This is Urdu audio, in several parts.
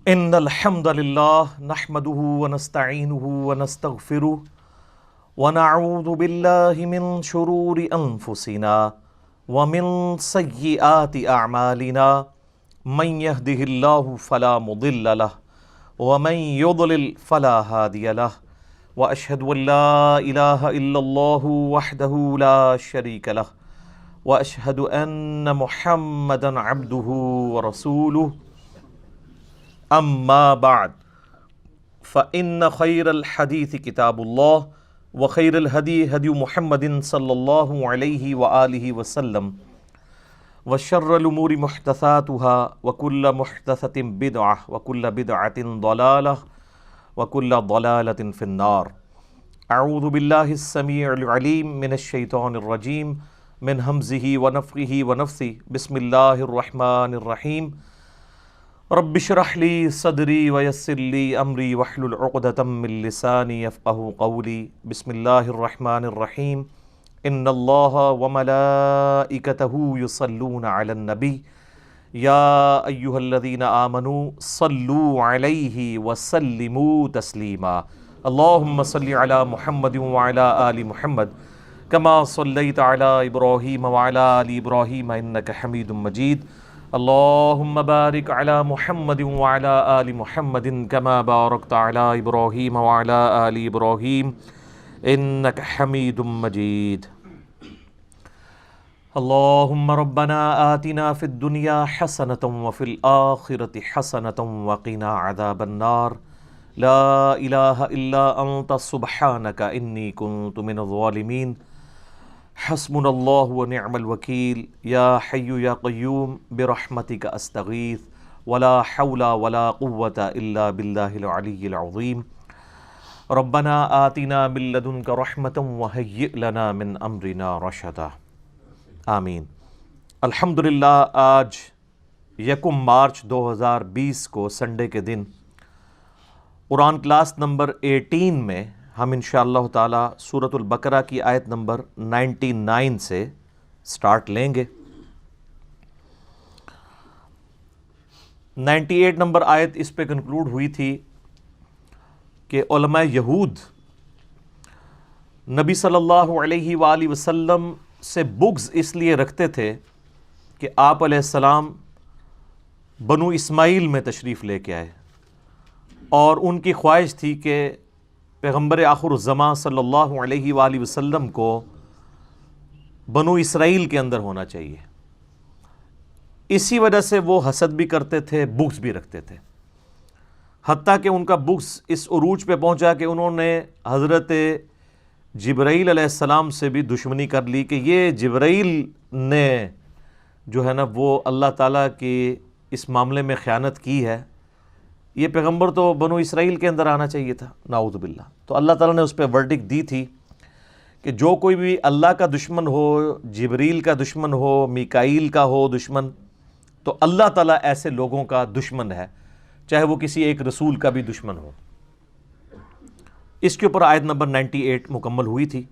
ان الحمد للہ نحمده ونستعینه ونستغفره ونعوذ باللہ من شرور انفسنا ومن سیئات اعمالنا من يهده اللہ فلا مضل له ومن يضلل فلا هادی له واشهد ان لا الہ الا اللہ وحدہ لا شریک له واشهد ان محمدا عبدہ ورسولہ اما بعد فإن خیر الحدیث کتاب اللہ وخیر الہدی ہدی محمد صلی اللہ علیہ وآلہ وسلم وشر الامور محدثاتها وکل محدثۃ بدعہ وکل بدعۃ ضلالہ وکل ضلالۃ فی النار۔ اعوذ باللہ السمیع العلیم من الشیطان الرجیم من ہمزہ ونفخہ ونفثہ بسم اللہ الرحمن الرحیم۔ رب اشرح لی صدری ویسر لی امری واحلل عقدۃ من لسانی یفقہوا قولی۔ بسم اللہ الرحمن الرحیم۔ ان اللہ وملائکتہ یصلون علی النبی یا ایہا الذین آمنوا صلوا علیہ وسلموا تسلیما۔ اللہم صل علی محمد وعلی آل محمد کما صلیت علی ابراہیم وعلی آل ابراہیم انک حمید مجید۔ اللہم بارک علی محمد وعلی آل محمد کما بارکت علی ابراہیم وعلی آل ابراہیم انک حمید مجید۔ اللہم ربنا آتنا فی الدنیا حسنۃ وفی الآخرۃ حسنۃ وقنا عذاب النار۔ لا الہ الا انت سبحانک انی کنت من الظالمین۔ حسبنا اللہ ونعم الوکیل۔ یا حی یا قیوم برحمتک استغیث ولا حول ولا قوة الا باللہ العلی العظیم۔ ربنا آتنا من لدنک رحمۃ وہیئ لنا من امرنا رشدا۔ آمین۔ الحمدللہ آج 1 مارچ 2020 کو سنڈے کے دن قرآن کلاس نمبر 18 میں ہم انشاءاللہ تعالی سورۃ البقرہ کی آیت نمبر 99 سے سٹارٹ لیں گے۔ 98 نمبر آیت اس پہ کنکلوڈ ہوئی تھی کہ علماء یہود نبی صلی اللہ علیہ وآلہ وسلم سے بغض اس لیے رکھتے تھے کہ آپ علیہ السلام بنو اسماعیل میں تشریف لے کے آئے، اور ان کی خواہش تھی کہ پیغمبر آخر الزماں صلی اللہ علیہ وآلہ وسلم کو بنو اسرائیل کے اندر ہونا چاہیے۔ اسی وجہ سے وہ حسد بھی کرتے تھے، بغض بھی رکھتے تھے، حتیٰ کہ ان کا بغض اس عروج پہ پہنچا کہ انہوں نے حضرت جبرائیل علیہ السلام سے بھی دشمنی کر لی کہ یہ جبرائیل نے جو ہے نا وہ اللہ تعالیٰ کی اس معاملے میں خیانت کی ہے، یہ پیغمبر تو بنو اسرائیل کے اندر آنا چاہیے تھا، نعوذ باللہ۔ تو اللہ تعالیٰ نے اس پہ ورڈکٹ دی تھی کہ جو کوئی بھی اللہ کا دشمن ہو، جبریل کا دشمن ہو، میکائیل کا ہو دشمن، تو اللہ تعالیٰ ایسے لوگوں کا دشمن ہے، چاہے وہ کسی ایک رسول کا بھی دشمن ہو۔ اس کے اوپر آیت نمبر 98 مکمل ہوئی تھی۔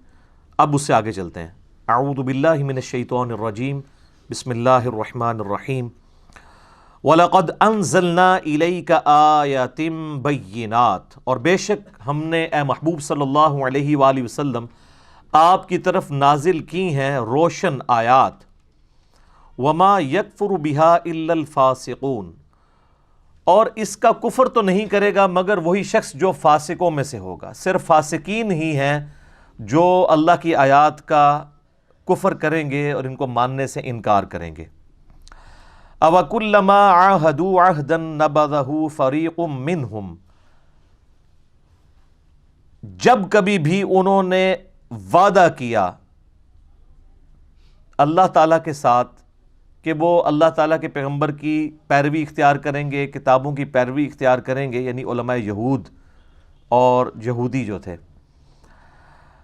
اب اس سے آگے چلتے ہیں۔ اعوذ باللہ من الشیطان الرجیم، بسم اللہ الرحمن الرحیم۔ وَلَقَدْ أَنزَلْنَا إِلَيْكَ آيَاتٍ بَيِّنَاتٍ، اور بے شک ہم نے اے محبوب صلی اللہ علیہ وآلہ وسلم آپ کی طرف نازل کی ہیں روشن آیات۔ وَمَا يَكْفُرُ بِهَا إِلَّا الْفَاسِقُونَ، اور اس کا کفر تو نہیں کرے گا مگر وہی شخص جو فاسقوں میں سے ہوگا۔ صرف فاسقین ہی ہیں جو اللہ کی آیات کا کفر کریں گے اور ان کو ماننے سے انکار کریں گے۔ أَوَكُلَّمَا عَاهَدُوا عَهْدًا نَبَذَهُ فَرِيقٌ مِّنْهُمْ، جب کبھی بھی انہوں نے وعدہ کیا اللہ تعالیٰ کے ساتھ کہ وہ اللہ تعالیٰ کے پیغمبر کی پیروی اختیار کریں گے، کتابوں کی پیروی اختیار کریں گے، یعنی علماء یہود اور یہودی جو تھے،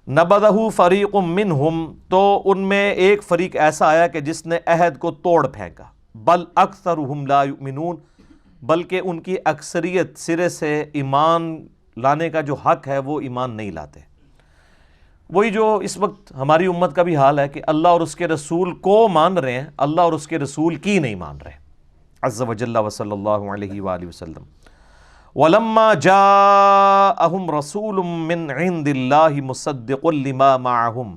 نَبَذَهُ فَرِيقٌ مِّنْهُمْ، تو ان میں ایک فریق ایسا آیا کہ جس نے عہد کو توڑ پھینکا۔ بل اکثرهم لا یؤمنون، بلکہ ان کی اکثریت سرے سے ایمان لانے کا جو حق ہے وہ ایمان نہیں لاتے۔ وہی جو اس وقت ہماری امت کا بھی حال ہے کہ اللہ اور اس کے رسول کو مان رہے ہیں، اللہ اور اس کے رسول کی نہیں مان رہے، عز و جل و صلی اللہ علیہ وآلہ وسلم۔ وَلَمَّا جَاءَهُمْ رَسُولٌ مِّنْ عِنْدِ اللَّهِ مُصَدِّقٌ لِمَا مَعَهُمْ،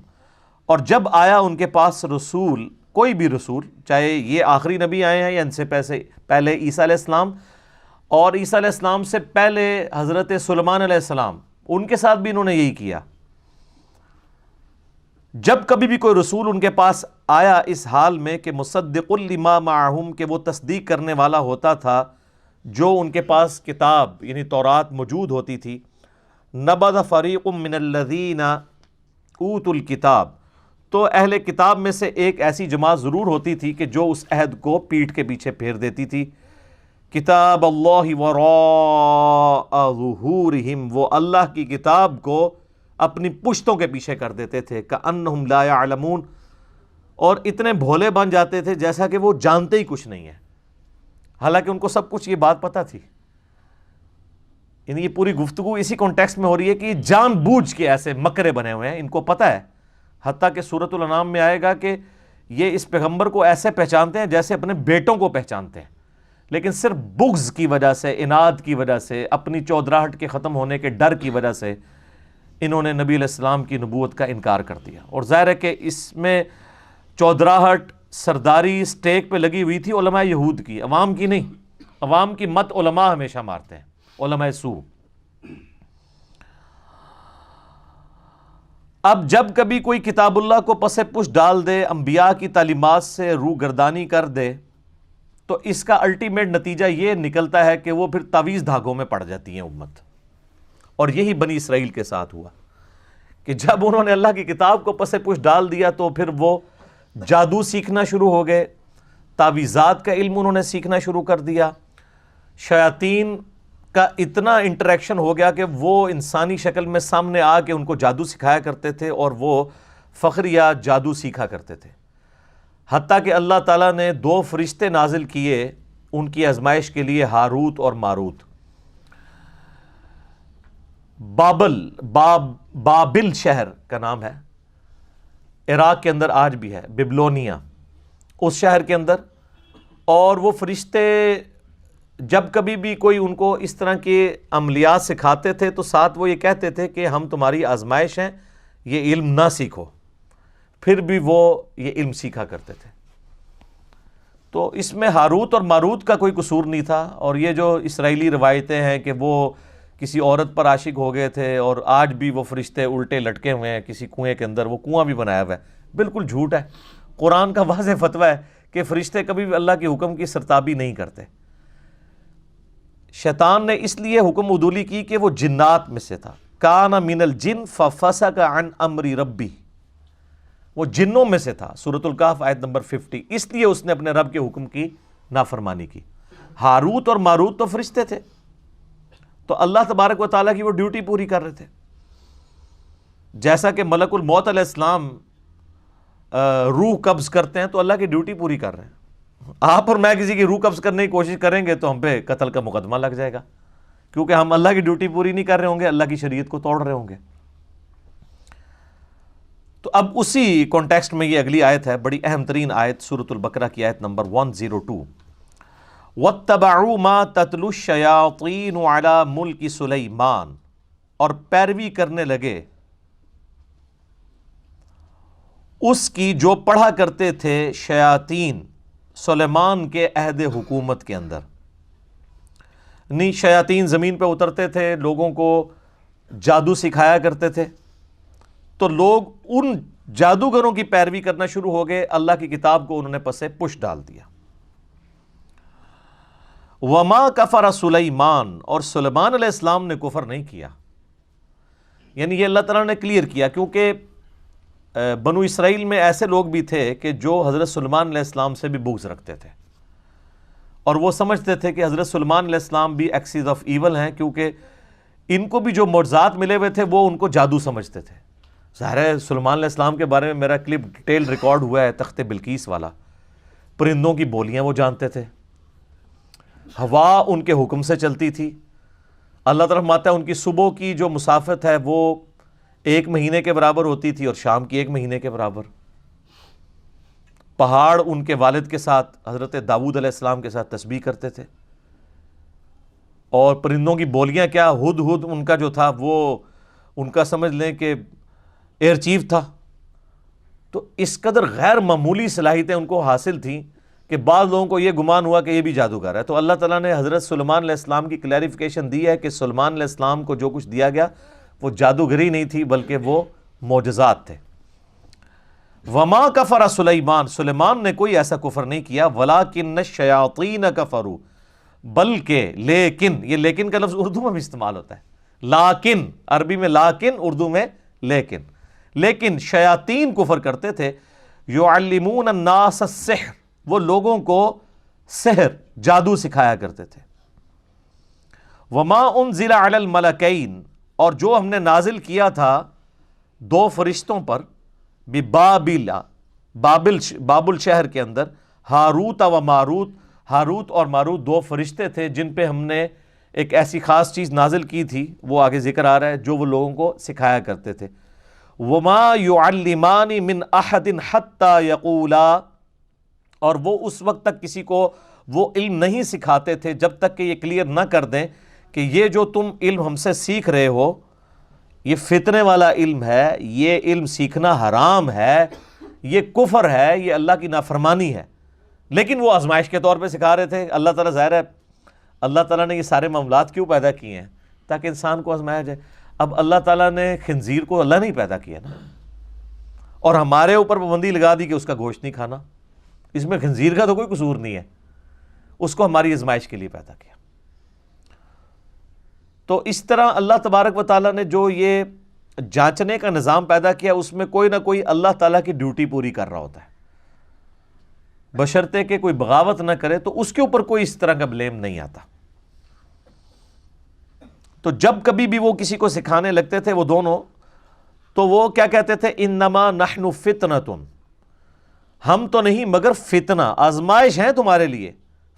اور جب آیا ان کے پاس رسول، کوئی بھی رسول، چاہے یہ آخری نبی آئے ہیں یا ان سے پہلے عیسیٰ علیہ السلام، اور عیسیٰ علیہ السلام سے پہلے حضرت سلیمان علیہ السلام، ان کے ساتھ بھی انہوں نے یہی کیا۔ جب کبھی بھی کوئی رسول ان کے پاس آیا اس حال میں کہ مصدق لما معہم، کہ وہ تصدیق کرنے والا ہوتا تھا جو ان کے پاس کتاب یعنی تورات موجود ہوتی تھی، نبذ فریق من الذین اوتوا الکتاب، تو اہل کتاب میں سے ایک ایسی جماعت ضرور ہوتی تھی کہ جو اس عہد کو پیٹھ کے پیچھے پھیر دیتی تھی۔ کتاب اللہ وراء ظہورہم، وہ اللہ کی کتاب کو اپنی پشتوں کے پیچھے کر دیتے تھے، کأنہم لا یعلمون، اور اتنے بھولے بن جاتے تھے جیسا کہ وہ جانتے ہی کچھ نہیں ہے، حالانکہ ان کو سب کچھ یہ بات پتہ تھی۔ یعنی یہ پوری گفتگو اسی کانٹیکسٹ میں ہو رہی ہے کہ یہ جان بوجھ کے ایسے مکرے بنے ہوئے ہیں، ان کو پتہ ہے، حتیٰ کہ سورۃ الانعام میں آئے گا کہ یہ اس پیغمبر کو ایسے پہچانتے ہیں جیسے اپنے بیٹوں کو پہچانتے ہیں، لیکن صرف بغض کی وجہ سے، اناد کی وجہ سے، اپنی چودراہٹ کے ختم ہونے کے ڈر کی وجہ سے انہوں نے نبی علیہ السلام کی نبوت کا انکار کر دیا۔ اور ظاہر ہے کہ اس میں چودراہٹ، سرداری سٹیک پہ لگی ہوئی تھی علماء یہود کی، عوام کی نہیں۔ عوام کی مت علماء ہمیشہ مارتے ہیں، علماء سو۔ اب جب کبھی کوئی کتاب اللہ کو پس پش ڈال دے، انبیاء کی تعلیمات سے روگردانی کر دے، تو اس کا الٹیمیٹ نتیجہ یہ نکلتا ہے کہ وہ پھر تعویذ دھاگوں میں پڑ جاتی ہیں امت۔ اور یہی بنی اسرائیل کے ساتھ ہوا کہ جب انہوں نے اللہ کی کتاب کو پس پش ڈال دیا تو پھر وہ جادو سیکھنا شروع ہو گئے، تعویذات کا علم انہوں نے سیکھنا شروع کر دیا، شیاطین کا اتنا انٹریکشن ہو گیا کہ وہ انسانی شکل میں سامنے آ کے ان کو جادو سکھایا کرتے تھے اور وہ فخریہ جادو سیکھا کرتے تھے۔ حتیٰ کہ اللہ تعالیٰ نے 2 فرشتے نازل کیے ان کی آزمائش کے لیے، ہاروت اور ماروت۔ بابل شہر کا نام ہے، عراق کے اندر آج بھی ہے، بیبلونیا، اس شہر کے اندر۔ اور وہ فرشتے جب کبھی بھی کوئی ان کو اس طرح کے عملیات سکھاتے تھے تو ساتھ وہ یہ کہتے تھے کہ ہم تمہاری آزمائش ہیں، یہ علم نہ سیکھو، پھر بھی وہ یہ علم سیکھا کرتے تھے۔ تو اس میں ہاروت اور ماروت کا کوئی قصور نہیں تھا۔ اور یہ جو اسرائیلی روایتیں ہیں کہ وہ کسی عورت پر عاشق ہو گئے تھے اور آج بھی وہ فرشتے الٹے لٹکے ہوئے ہیں کسی کنویں کے اندر، وہ کنواں بھی بنایا ہوا ہے، بالکل جھوٹ ہے۔ قرآن کا واضح فتویٰ ہے کہ فرشتے کبھی بھی اللہ کے حکم کی سرتابی نہیں کرتے۔ شیطان نے اس لیے حکم عدولی کی کہ وہ جنات میں سے تھا، کان من الجن ففسق عن امر ربی، وہ جنوں میں سے تھا، سورۃ الکہف آیت نمبر 50، اس لیے اس نے اپنے رب کے حکم کی نافرمانی کی۔ ہاروت اور ماروت تو فرشتے تھے، تو اللہ تبارک و تعالیٰ کی وہ ڈیوٹی پوری کر رہے تھے۔ جیسا کہ ملک الموت علیہ السلام روح قبض کرتے ہیں تو اللہ کی ڈیوٹی پوری کر رہے ہیں۔ آپ اور میں کسی کی روح قبض کرنے کی کوشش کریں گے تو ہم پہ قتل کا مقدمہ لگ جائے گا، کیونکہ ہم اللہ کی ڈیوٹی پوری نہیں کر رہے ہوں گے، اللہ کی شریعت کو توڑ رہے ہوں گے۔ تو اب اسی کانٹیکسٹ میں یہ اگلی آیت ہے، بڑی اہم ترین آیت، سورۃ البقرہ کی آیت نمبر 102، وَاتَّبَعُوا مَا تَتْلُو الشَّيَاطِينُ عَلَى مُلْكِ سُلَيْمَانَ، اور پیروی کرنے لگے اس کی جو پڑھا کرتے تھے شیاطین سلیمان کے عہد حکومت کے اندر۔ نہیں، شیاطین زمین پہ اترتے تھے، لوگوں کو جادو سکھایا کرتے تھے، تو لوگ ان جادوگروں کی پیروی کرنا شروع ہو گئے، اللہ کی کتاب کو انہوں نے پسے پش ڈال دیا۔ وما کفر سلیمان، اور سلیمان علیہ السلام نے کفر نہیں کیا، یعنی یہ اللہ تعالیٰ نے کلیئر کیا، کیونکہ بنو اسرائیل میں ایسے لوگ بھی تھے کہ جو حضرت سلیمان علیہ السلام سے بھی بغض رکھتے تھے، اور وہ سمجھتے تھے کہ حضرت سلیمان علیہ السلام بھی ایکسیز آف ایول ہیں، کیونکہ ان کو بھی جو معجزات ملے ہوئے تھے وہ ان کو جادو سمجھتے تھے۔ ظاہر ہے سلیمان علیہ السلام کے بارے میں میرا کلپ ڈیٹیل ریکارڈ ہوا ہے، تخت بلقیس والا، پرندوں کی بولیاں وہ جانتے تھے، ہوا ان کے حکم سے چلتی تھی، اللہ تعالیٰ فرماتا ہے ان کی صبح کی جو مسافت ہے وہ 1 مہینے کے برابر ہوتی تھی اور شام کی 1 مہینے کے برابر۔ پہاڑ ان کے والد کے ساتھ، حضرت داؤد علیہ السلام کے ساتھ تسبیح کرتے تھے۔ اور پرندوں کی بولیاں کیا، ہد ہد ان کا جو تھا وہ ان کا سمجھ لیں کہ ایئر چیف تھا. تو اس قدر غیر معمولی صلاحیتیں ان کو حاصل تھیں کہ بعض لوگوں کو یہ گمان ہوا کہ یہ بھی جادوگر ہے. تو اللہ تعالیٰ نے حضرت سلیمان علیہ السلام کی کلیریفیکیشن دی ہے کہ سلیمان علیہ السلام کو جو کچھ دیا گیا وہ جادوگری نہیں تھی بلکہ وہ معجزات تھے. وما کفر سلیمان، سلیمان نے کوئی ایسا کفر نہیں کیا، ولکن الشیاطین کفروا، بلکہ لیکن، یہ لیکن کا لفظ اردو میں بھی استعمال ہوتا ہے، لیکن عربی میں لیکن، اردو میں لیکن، لیکن شیاطین کفر کرتے تھے. یعلمون الناس السحر، وہ لوگوں کو سحر، جادو سکھایا کرتے تھے. وما انزل علی الملکین، اور جو ہم نے نازل کیا تھا دو فرشتوں پر، ببابل، بابل شہر کے اندر، ہاروت و ماروت، ہاروت اور ماروت دو فرشتے تھے جن پہ ہم نے ایک ایسی خاص چیز نازل کی تھی، وہ آگے ذکر آ رہا ہے، جو وہ لوگوں کو سکھایا کرتے تھے. وما يعلمان من احد حتى يقولا، اور وہ اس وقت تک کسی کو وہ علم نہیں سکھاتے تھے جب تک کہ یہ کلیئر نہ کر دیں کہ یہ جو تم علم ہم سے سیکھ رہے ہو یہ فتنے والا علم ہے، یہ علم سیکھنا حرام ہے، یہ کفر ہے، یہ اللہ کی نافرمانی ہے. لیکن وہ آزمائش کے طور پہ سکھا رہے تھے. اللہ تعالیٰ ظاہر ہے، اللہ تعالیٰ نے یہ سارے معاملات کیوں پیدا کیے ہیں؟ تاکہ انسان کو آزمایا جائے. اب اللہ تعالیٰ نے خنزیر کو اللہ نہیں پیدا کیا نا، اور ہمارے اوپر پابندی لگا دی کہ اس کا گوشت نہیں کھانا. اس میں خنزیر کا تو کوئی قصور نہیں ہے، اس کو ہماری آزمائش کے لیے پیدا کیا. تو اس طرح اللہ تبارک و تعالیٰ نے جو یہ جانچنے کا نظام پیدا کیا، اس میں کوئی نہ کوئی اللہ تعالیٰ کی ڈیوٹی پوری کر رہا ہوتا ہے، بشرطے کہ کوئی بغاوت نہ کرے تو اس کے اوپر کوئی اس طرح کا بلیم نہیں آتا. تو جب کبھی بھی وہ کسی کو سکھانے لگتے تھے وہ دونوں، تو وہ کیا کہتے تھے؟ انما نحن فتنۃ، ہم تو نہیں مگر فتنہ، آزمائش ہیں تمہارے لیے،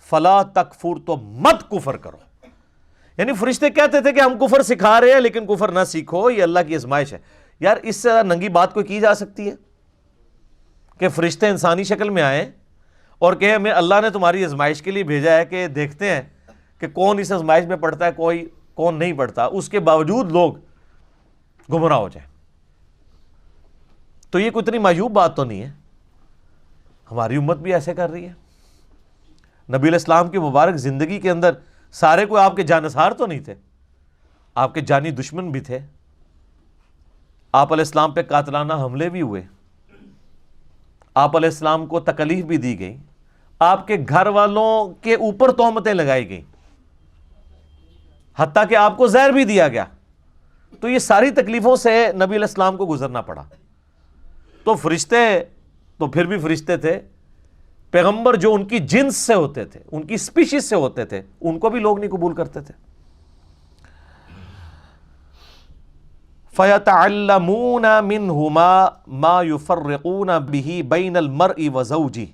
فلا تکفر، تو مت کفر کرو. یعنی فرشتے کہتے تھے کہ ہم کفر سکھا رہے ہیں لیکن کفر نہ سیکھو، یہ اللہ کی آزمائش ہے. یار اس سے ننگی بات کوئی کی جا سکتی ہے کہ فرشتے انسانی شکل میں آئیں اور کہ ہمیں اللہ نے تمہاری آزمائش کے لیے بھیجا ہے کہ دیکھتے ہیں کہ کون اس آزمائش میں پڑتا ہے، کوئی کون نہیں پڑتا، اس کے باوجود لوگ گمراہ ہو جائیں. تو یہ کوئی اتنی معیوب بات تو نہیں ہے، ہماری امت بھی ایسے کر رہی ہے. نبی علیہ السلام کی مبارک زندگی کے اندر سارے کوئی آپ کے جانثار تو نہیں تھے، آپ کے جانی دشمن بھی تھے. آپ علیہ السلام پہ قاتلانہ حملے بھی ہوئے، آپ علیہ السلام کو تکلیف بھی دی گئی، آپ کے گھر والوں کے اوپر تہمتیں لگائی گئیں، حتیٰ کہ آپ کو زہر بھی دیا گیا. تو یہ ساری تکلیفوں سے نبی علیہ السلام کو گزرنا پڑا. تو فرشتے تو پھر بھی فرشتے تھے، پیغمبر جو ان کی جنس سے ہوتے تھے، ان کی سپیشیز سے ہوتے تھے، ان کو بھی لوگ نہیں قبول کرتے تھے. فَيَتَعَلَّمُونَ مِنْهُمَا مَا يُفَرِّقُونَ بِهِ بَيْنَ الْمَرْءِ وَزَوْجِهِ،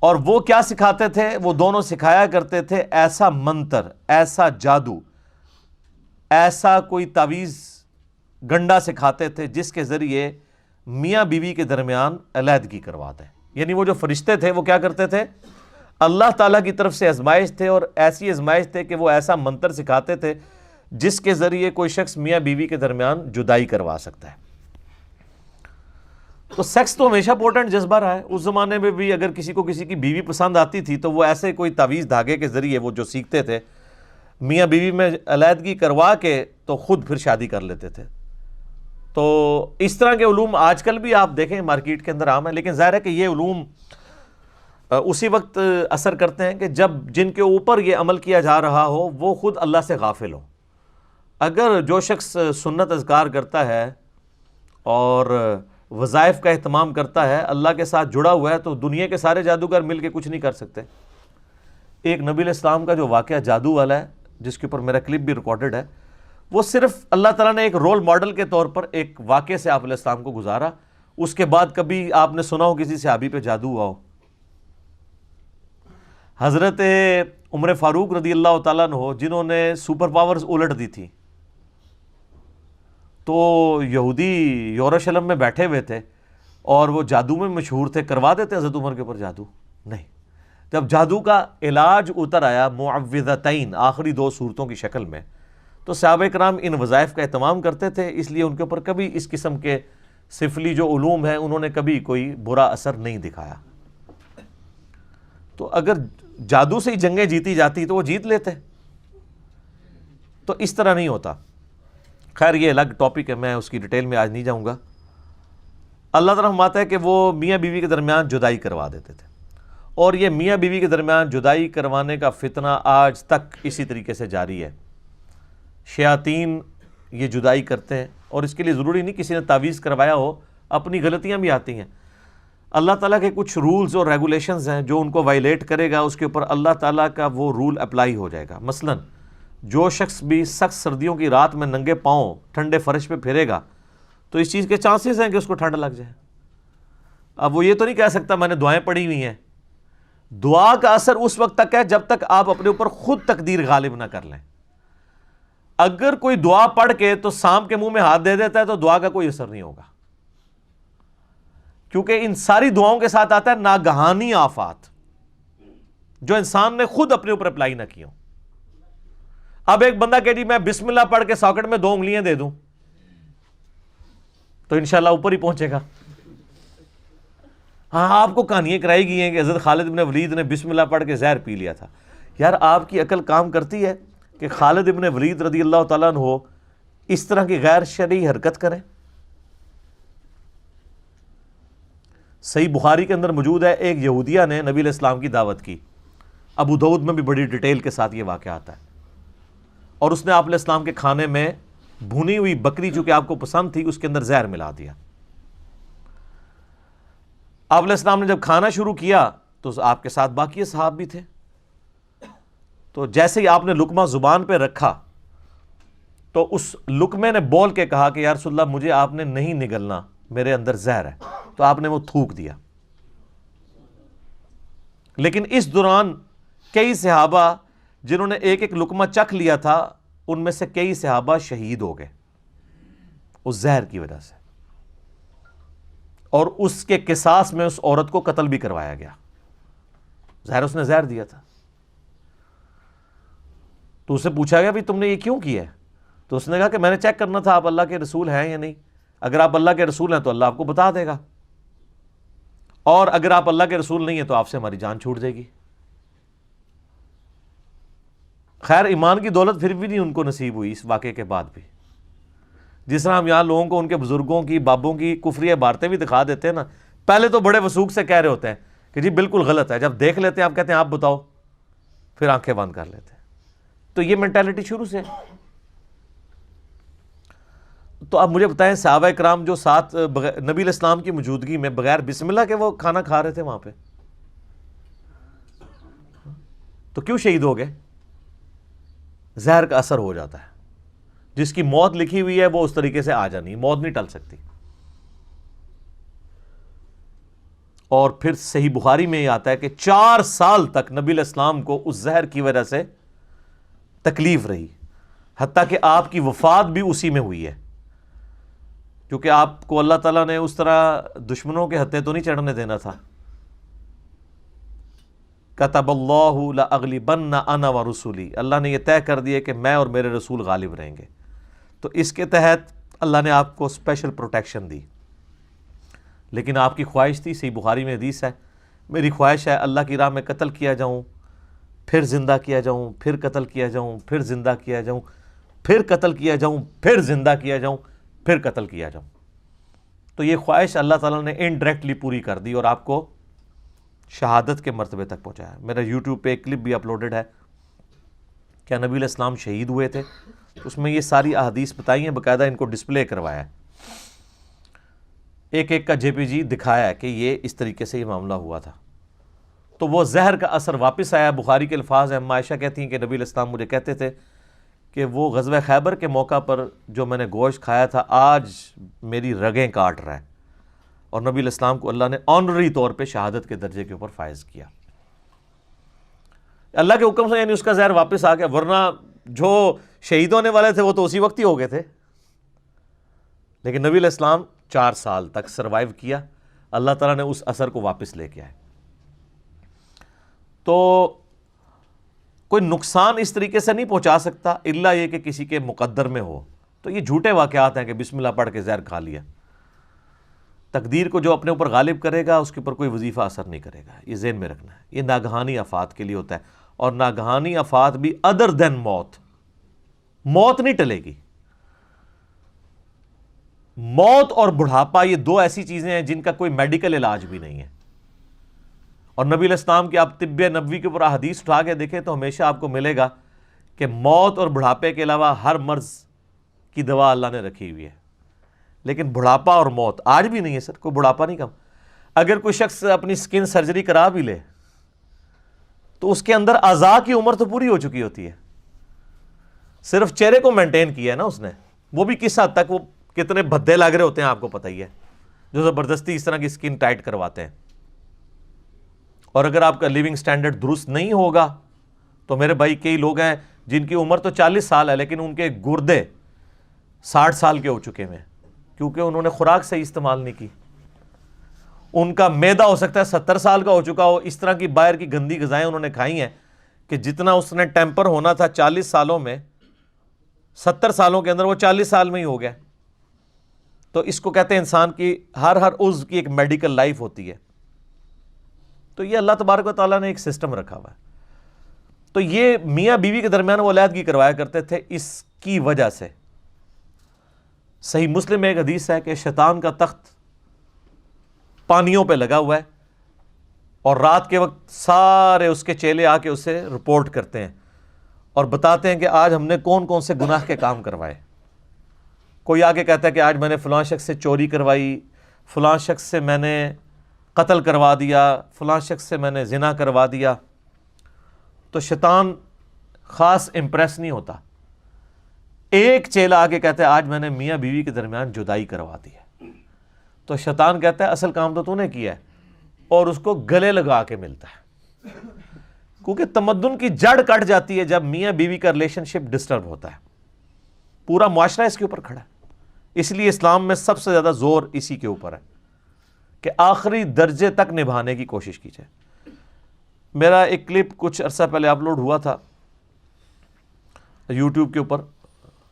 اور وہ کیا سکھاتے تھے؟ وہ دونوں سکھایا کرتے تھے ایسا منتر، ایسا جادو، ایسا کوئی تعویذ گنڈا سکھاتے تھے جس کے ذریعے میاں بیوی کے درمیان علیحدگی کروا دیں. یعنی وہ جو فرشتے تھے وہ کیا کرتے تھے؟ اللہ تعالیٰ کی طرف سے آزمائش تھے، اور ایسی آزمائش تھے کہ وہ ایسا منتر سکھاتے تھے جس کے ذریعے کوئی شخص میاں بیوی کے درمیان جدائی کروا سکتا ہے. تو سیکس تو ہمیشہ پوٹنٹ جذبہ رہا ہے. اس زمانے میں بھی اگر کسی کو کسی کی بیوی پسند آتی تھی تو وہ ایسے کوئی تعویذ دھاگے کے ذریعے وہ جو سیکھتے تھے میاں بیوی میں علیحدگی کروا کے تو خود پھر شادی کر لیتے تھے. تو اس طرح کے علوم آج کل بھی آپ دیکھیں مارکیٹ کے اندر عام ہے، لیکن ظاہر ہے کہ یہ علوم اسی وقت اثر کرتے ہیں کہ جب جن کے اوپر یہ عمل کیا جا رہا ہو وہ خود اللہ سے غافل ہو. اگر جو شخص سنت اذکار کرتا ہے اور وظائف کا اہتمام کرتا ہے، اللہ کے ساتھ جڑا ہوا ہے، تو دنیا کے سارے جادوگر مل کے کچھ نہیں کر سکتے. ایک نبی علیہ السلام کا جو واقعہ جادو والا ہے جس کے اوپر میرا کلپ بھی ریکارڈڈ ہے، وہ صرف اللہ تعالیٰ نے ایک رول ماڈل کے طور پر ایک واقعے سے آپ علیہ السلام کو گزارا. اس کے بعد کبھی آپ نے سنا ہو کسی صحابی پہ جادو ہوا ہو؟ حضرت عمر فاروق رضی اللہ تعالیٰ عنہ جنہوں نے سپر پاورز الٹ دی تھی، تو یہودی یروشلم میں بیٹھے ہوئے تھے اور وہ جادو میں مشہور تھے، کروا دیتے حضرت عمر کے اوپر جادو؟ نہیں. جب جادو کا علاج اتر آیا معوذتین آخری 2 صورتوں کی شکل میں، تو صحابہ کرام ان وظائف کا اہتمام کرتے تھے، اس لیے ان کے اوپر کبھی اس قسم کے سفلی جو علوم ہیں انہوں نے کبھی کوئی برا اثر نہیں دکھایا۔ تو اگر جادو سے ہی جنگیں جیتی جاتی تو وہ جیت لیتے، تو اس طرح نہیں ہوتا۔ خیر یہ الگ ٹاپک ہے، میں اس کی ڈیٹیل میں آج نہیں جاؤں گا۔ اللہ تعالیٰ فرماتا ہے کہ وہ میاں بیوی کے درمیان جدائی کروا دیتے تھے، اور یہ میاں بیوی کے درمیان جدائی کروانے کا فتنہ آج تک اسی طریقے سے جاری ہے۔ شیاطین یہ جدائی کرتے ہیں، اور اس کے لیے ضروری نہیں کسی نے تعویذ کروایا ہو، اپنی غلطیاں بھی آتی ہیں۔ اللہ تعالیٰ کے کچھ رولز اور ریگولیشنز ہیں، جو ان کو وائلیٹ کرے گا اس کے اوپر اللہ تعالیٰ کا وہ رول اپلائی ہو جائے گا۔ مثلا جو شخص بھی سخت سردیوں کی رات میں ننگے پاؤں ٹھنڈے فرش پہ پھرے گا تو اس چیز کے چانسز ہیں کہ اس کو ٹھنڈ لگ جائے۔ اب وہ یہ تو نہیں کہہ سکتا میں نے دعائیں پڑھی ہوئی ہیں۔ دعا کا اثر اس وقت تک ہے جب تک آپ اپنے اوپر خود تقدیر غالب نہ کر لیں۔ اگر کوئی دعا پڑھ کے تو سانپ کے منہ میں ہاتھ دے دیتا ہے تو دعا کا کوئی اثر نہیں ہوگا، کیونکہ ان ساری دعاؤں کے ساتھ آتا ہے ناگہانی آفات جو انسان نے خود اپنے اوپر اپلائی نہ کی ہوں۔ اب ایک بندہ کہ جی میں بسم اللہ پڑھ کے ساکٹ میں 2 انگلیاں دے دوں تو انشاءاللہ اوپر ہی پہنچے گا۔ ہاں آپ کو کہانیاں کرائی گئی ہیں کہ حضرت خالد بن ولید نے بسم اللہ پڑھ کے زہر پی لیا تھا۔ یار آپ کی عقل کام کرتی ہے کہ خالد بن ولید رضی اللہ تعالیٰ عنہ اس طرح کی غیر شرعی حرکت کریں؟ صحیح بخاری کے اندر موجود ہے، ایک یہودیہ نے نبی علیہ السلام کی دعوت کی، ابو داؤد میں بھی بڑی ڈیٹیل کے ساتھ یہ واقعہ آتا ہے، اور اس نے آپ علیہ السلام کے کھانے میں بھنی ہوئی بکری چونکہ آپ کو پسند تھی اس کے اندر زہر ملا دیا۔ آپ علیہ السلام نے جب کھانا شروع کیا تو آپ کے ساتھ باقی صحاب بھی تھے، تو جیسے ہی آپ نے لقمہ زبان پہ رکھا تو اس لقمے نے بول کے کہا کہ یا رسول اللہ مجھے آپ نے نہیں نگلنا، میرے اندر زہر ہے، تو آپ نے وہ تھوک دیا۔ لیکن اس دوران کئی صحابہ جنہوں نے ایک ایک لقمہ چکھ لیا تھا ان میں سے کئی صحابہ شہید ہو گئے اس زہر کی وجہ سے، اور اس کے قصاص میں اس عورت کو قتل بھی کروایا گیا۔ ظاہر اس نے زہر دیا تھا، تو اسے پوچھا گیا بھی تم نے یہ کیوں کیا ہے؟ تو اس نے کہا کہ میں نے چیک کرنا تھا آپ اللہ کے رسول ہیں یا نہیں، اگر آپ اللہ کے رسول ہیں تو اللہ آپ کو بتا دے گا، اور اگر آپ اللہ کے رسول نہیں ہیں تو آپ سے ہماری جان چھوٹ جائے گی۔ خیر ایمان کی دولت پھر بھی نہیں ان کو نصیب ہوئی اس واقعے کے بعد بھی۔ جس طرح ہم یہاں لوگوں کو ان کے بزرگوں کی بابوں کی کفری عبارتیں بھی دکھا دیتے ہیں نا، پہلے تو بڑے وثوق سے کہہ رہے ہوتے ہیں کہ جی بالکل غلط ہے، جب دیکھ لیتے ہیں آپ کہتے ہیں آپ بتاؤ، پھر آنکھیں بند کر لیتے ہیں۔ تو یہ مینٹالٹی شروع سے۔ تو اب مجھے بتائیں صحابہ کرام جو ساتھ نبی علیہ السلام کی موجودگی میں بغیر بسم اللہ کے وہ کھانا کھا رہے تھے وہاں پہ، تو کیوں شہید ہو گئے؟ زہر کا اثر ہو جاتا ہے، جس کی موت لکھی ہوئی ہے وہ اس طریقے سے آ جانی، موت نہیں ٹل سکتی۔ اور پھر صحیح بخاری میں یہ آتا ہے کہ 4 سال تک نبی علیہ السلام کو اس زہر کی وجہ سے تکلیف رہی، حتیٰ کہ آپ کی وفات بھی اسی میں ہوئی ہے، کیونکہ آپ کو اللہ تعالیٰ نے اس طرح دشمنوں کے ہتھے تو نہیں چڑھنے دینا تھا۔ کتب اللہ لأغلبن انا ورسولی، اللہ نے یہ طے کر دیا کہ میں اور میرے رسول غالب رہیں گے، تو اس کے تحت اللہ نے آپ کو اسپیشل پروٹیکشن دی۔ لیکن آپ کی خواہش تھی، صحیح بخاری میں حدیث ہے، میری خواہش ہے اللہ کی راہ میں قتل کیا جاؤں، پھر زندہ کیا جاؤں، پھر قتل کیا جاؤں، پھر زندہ کیا جاؤں، پھر قتل کیا جاؤں، پھر زندہ کیا جاؤں، پھر قتل کیا جاؤں۔ تو یہ خواہش اللہ تعالیٰ نے انڈائریکٹلی پوری کر دی اور آپ کو شہادت کے مرتبے تک پہنچایا۔ میرا یوٹیوب پہ ایک کلپ بھی اپلوڈڈ ہے، کیا نبی علیہ السلام شہید ہوئے تھے، اس میں یہ ساری احادیث بتائی ہیں، باقاعدہ ان کو ڈسپلے کروایا ہے، ایک ایک کا جے پی جی دکھایا ہے کہ یہ اس طریقے سے یہ معاملہ ہوا تھا۔ تو وہ زہر کا اثر واپس آیا۔ بخاری کے الفاظ ہیں، عائشہ کہتی ہیں کہ نبی علیہ السلام مجھے کہتے تھے کہ وہ غزوہ خیبر کے موقع پر جو میں نے گوشت کھایا تھا آج میری رگیں کاٹ رہا ہے، اور نبی علیہ السلام کو اللہ نے آنرری طور پہ شہادت کے درجے کے اوپر فائز کیا اللہ کے حکم سے، یعنی اس کا زہر واپس آ گیا، ورنہ جو شہید ہونے والے تھے وہ تو اسی وقت ہی ہو گئے تھے۔ لیکن نبی علیہ السلام 4 سال تک سروائیو کیا، اللہ تعالیٰ نے اس اثر کو واپس لے کے آئے۔ تو کوئی نقصان اس طریقے سے نہیں پہنچا سکتا الا یہ کہ کسی کے مقدر میں ہو. تو یہ جھوٹے واقعات ہیں کہ بسم اللہ پڑھ کے زہر کھا لیا. تقدیر کو جو اپنے اوپر غالب کرے گا اس کے اوپر کوئی وظیفہ اثر نہیں کرے گا. یہ ذہن میں رکھنا ہے. یہ ناگہانی آفات کے لیے ہوتا ہے, اور ناگہانی آفات بھی ادر دین موت. موت نہیں ٹلے گی. موت اور بڑھاپا یہ دو ایسی چیزیں ہیں جن کا کوئی میڈیکل علاج بھی نہیں ہے. اور نبی علیہ السلام کی آپ طب نبوی کے اوپر حدیث اٹھا کے دیکھیں تو ہمیشہ آپ کو ملے گا کہ موت اور بڑھاپے کے علاوہ ہر مرض کی دوا اللہ نے رکھی ہوئی ہے. لیکن بڑھاپا اور موت آج بھی نہیں ہے سر, کوئی بڑھاپا نہیں کم. اگر کوئی شخص اپنی سکن سرجری کرا بھی لے تو اس کے اندر اعضاء کی عمر تو پوری ہو چکی ہوتی ہے, صرف چہرے کو مینٹین کیا ہے نا اس نے. وہ بھی کس حد تک, وہ کتنے بھدے لگ رہے ہوتے ہیں آپ کو پتہ ہی ہے, جو زبردستی اس طرح کی سکن ٹائٹ کرواتے ہیں. اور اگر آپ کا لیونگ سٹینڈرڈ درست نہیں ہوگا تو میرے بھائی کئی لوگ ہیں جن کی عمر تو 40 سال ہے لیکن ان کے گردے 60 سال کے ہو چکے ہیں, کیونکہ انہوں نے خوراک صحیح استعمال نہیں کی. ان کا معدہ ہو سکتا ہے 70 سال کا ہو چکا ہو, اس طرح کی باہر کی گندی غذائیں انہوں نے کھائی ہیں کہ جتنا اس نے ٹیمپر ہونا تھا 40 سالوں میں, 70 سالوں کے اندر وہ 40 سال میں ہی ہو گیا. تو اس کو کہتے ہیں انسان کی ہر عضو کی ایک میڈیکل لائف ہوتی ہے. تو یہ اللہ تبارک و تعالیٰ نے ایک سسٹم رکھا ہوا ہے. تو یہ میاں بیوی کے درمیان وہ علیحدگی کروایا کرتے تھے اس کی وجہ سے. صحیح مسلم میں ایک حدیث ہے کہ شیطان کا تخت پانیوں پہ لگا ہوا ہے اور رات کے وقت سارے اس کے چیلے آ کے اسے رپورٹ کرتے ہیں اور بتاتے ہیں کہ آج ہم نے کون کون سے گناہ کے کام کروائے. کوئی آ کے کہتا ہے کہ آج میں نے فلاں شخص سے چوری کروائی, فلاں شخص سے میں نے قتل کروا دیا, فلاں شخص سے میں نے زنا کروا دیا. تو شیطان خاص امپریس نہیں ہوتا. ایک چیلا آ کے کہتا ہے آج میں نے میاں بیوی کے درمیان جدائی کروا دی ہے. تو شیطان کہتا ہے اصل کام تو نے کیا ہے, اور اس کو گلے لگا کے ملتا ہے. کیونکہ تمدن کی جڑ کٹ جاتی ہے جب میاں بیوی کا ریلیشن شپ ڈسٹرب ہوتا ہے. پورا معاشرہ اس کے اوپر کھڑا ہے. اس لیے اسلام میں سب سے زیادہ زور اسی کے اوپر ہے کہ آخری درجے تک نبھانے کی کوشش کی جائے. میرا ایک کلپ کچھ عرصہ پہلے اپلوڈ ہوا تھا یوٹیوب کے اوپر,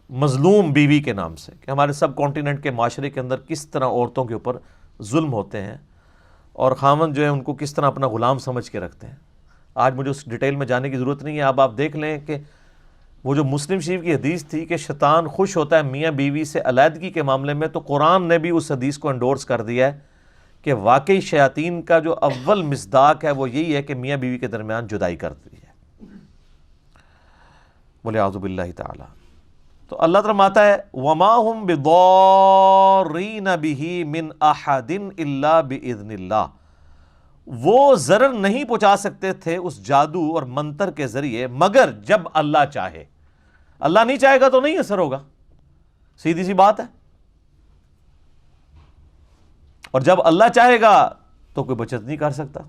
مظلوم بیوی کے نام سے, کہ ہمارے سب کانٹیننٹ کے معاشرے کے اندر کس طرح عورتوں کے اوپر ظلم ہوتے ہیں اور خاوند جو ہے ان کو کس طرح اپنا غلام سمجھ کے رکھتے ہیں. آج مجھے اس ڈیٹیل میں جانے کی ضرورت نہیں ہے. اب آپ دیکھ لیں کہ وہ جو مسلم شریف کی حدیث تھی کہ شیطان خوش ہوتا ہے میاں بیوی سے علیحدگی کے معاملے میں, تو قرآن نے بھی اس حدیث کو انڈورس کر دیا ہے کہ واقعی شیاطین کا جو اول مصداق ہے وہ یہی ہے کہ میاں بیوی کے درمیان جدائی کر دی ہے. بولے اعوذ باللہ تعالی. تو اللہ تعالیٰ فرماتا ہے وَمَا هُمْ بِضَارِّينَ بِهِ مِنْ أَحَدٍ إِلَّا بِإِذْنِ اللَّهِ. وہ ضرر نہیں پہنچا سکتے تھے اس جادو اور منتر کے ذریعے مگر جب اللہ چاہے. اللہ نہیں چاہے گا تو نہیں اثر ہوگا, سیدھی سی بات ہے. اور جب اللہ چاہے گا تو کوئی بچت نہیں کر سکتا.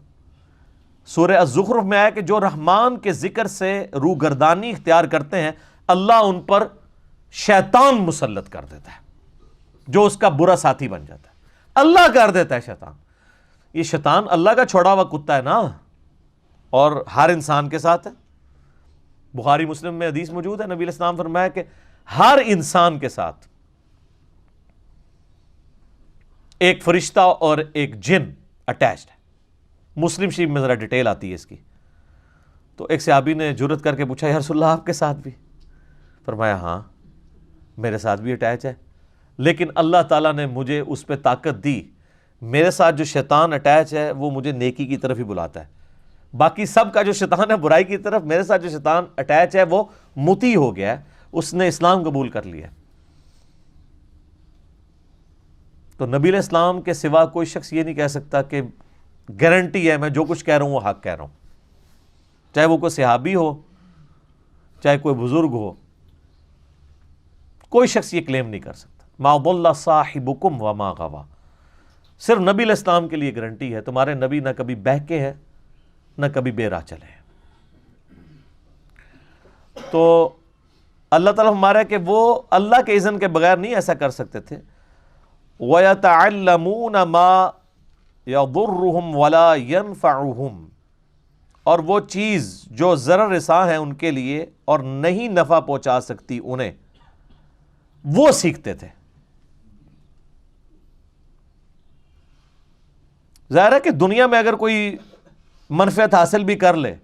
سورہ الزخرف میں آیا کہ جو رحمان کے ذکر سے روگردانی اختیار کرتے ہیں اللہ ان پر شیطان مسلط کر دیتا ہے جو اس کا برا ساتھی بن جاتا ہے. اللہ کر دیتا ہے شیطان. یہ شیطان اللہ کا چھوڑا ہوا کتا ہے نا, اور ہر انسان کے ساتھ ہے. بخاری مسلم میں حدیث موجود ہے, نبی علیہ السلام فرمایا کہ ہر انسان کے ساتھ ایک فرشتہ اور ایک جن اٹیچڈ ہے. مسلم شریف میں ذرا ڈیٹیل آتی ہے اس کی. تو ایک صحابی نے جرت کر کے پوچھا یا رسول اللہ آپ کے ساتھ بھی؟ فرمایا ہاں میرے ساتھ بھی اٹیچ ہے, لیکن اللہ تعالیٰ نے مجھے اس پہ طاقت دی. میرے ساتھ جو شیطان اٹیچ ہے وہ مجھے نیکی کی طرف ہی بلاتا ہے. باقی سب کا جو شیطان ہے برائی کی طرف, میرے ساتھ جو شیطان اٹیچ ہے وہ مطیع ہو گیا ہے, اس نے اسلام قبول کر لیا. تو نبی علیہ السلام کے سوا کوئی شخص یہ نہیں کہہ سکتا کہ گارنٹی ہے میں جو کچھ کہہ رہا ہوں وہ حق کہہ رہا ہوں, چاہے وہ کوئی صحابی ہو چاہے کوئی بزرگ ہو. کوئی شخص یہ کلیم نہیں کر سکتا. ما ضل صاحبکم وما غوا. صرف نبی علیہ السلام کے لیے گارنٹی ہے, تمہارے نبی نہ کبھی بہکے ہیں نہ کبھی بے راہ چلے ہیں. تو اللہ تعالیٰ ہمارا کہ وہ اللہ کے اذن کے بغیر نہیں ایسا کر سکتے تھے. وَيَتَعَلَّمُونَ مَا يَضُرُّهُمْ وَلَا يَنْفَعُهُمْ. اور وہ چیز جو ضرر رساں ہے ان کے لیے اور نہیں نفع پہنچا سکتی انہیں، وہ سیکھتے تھے۔ ظاہر ہے کہ دنیا میں اگر کوئی منفعت حاصل بھی کر لے،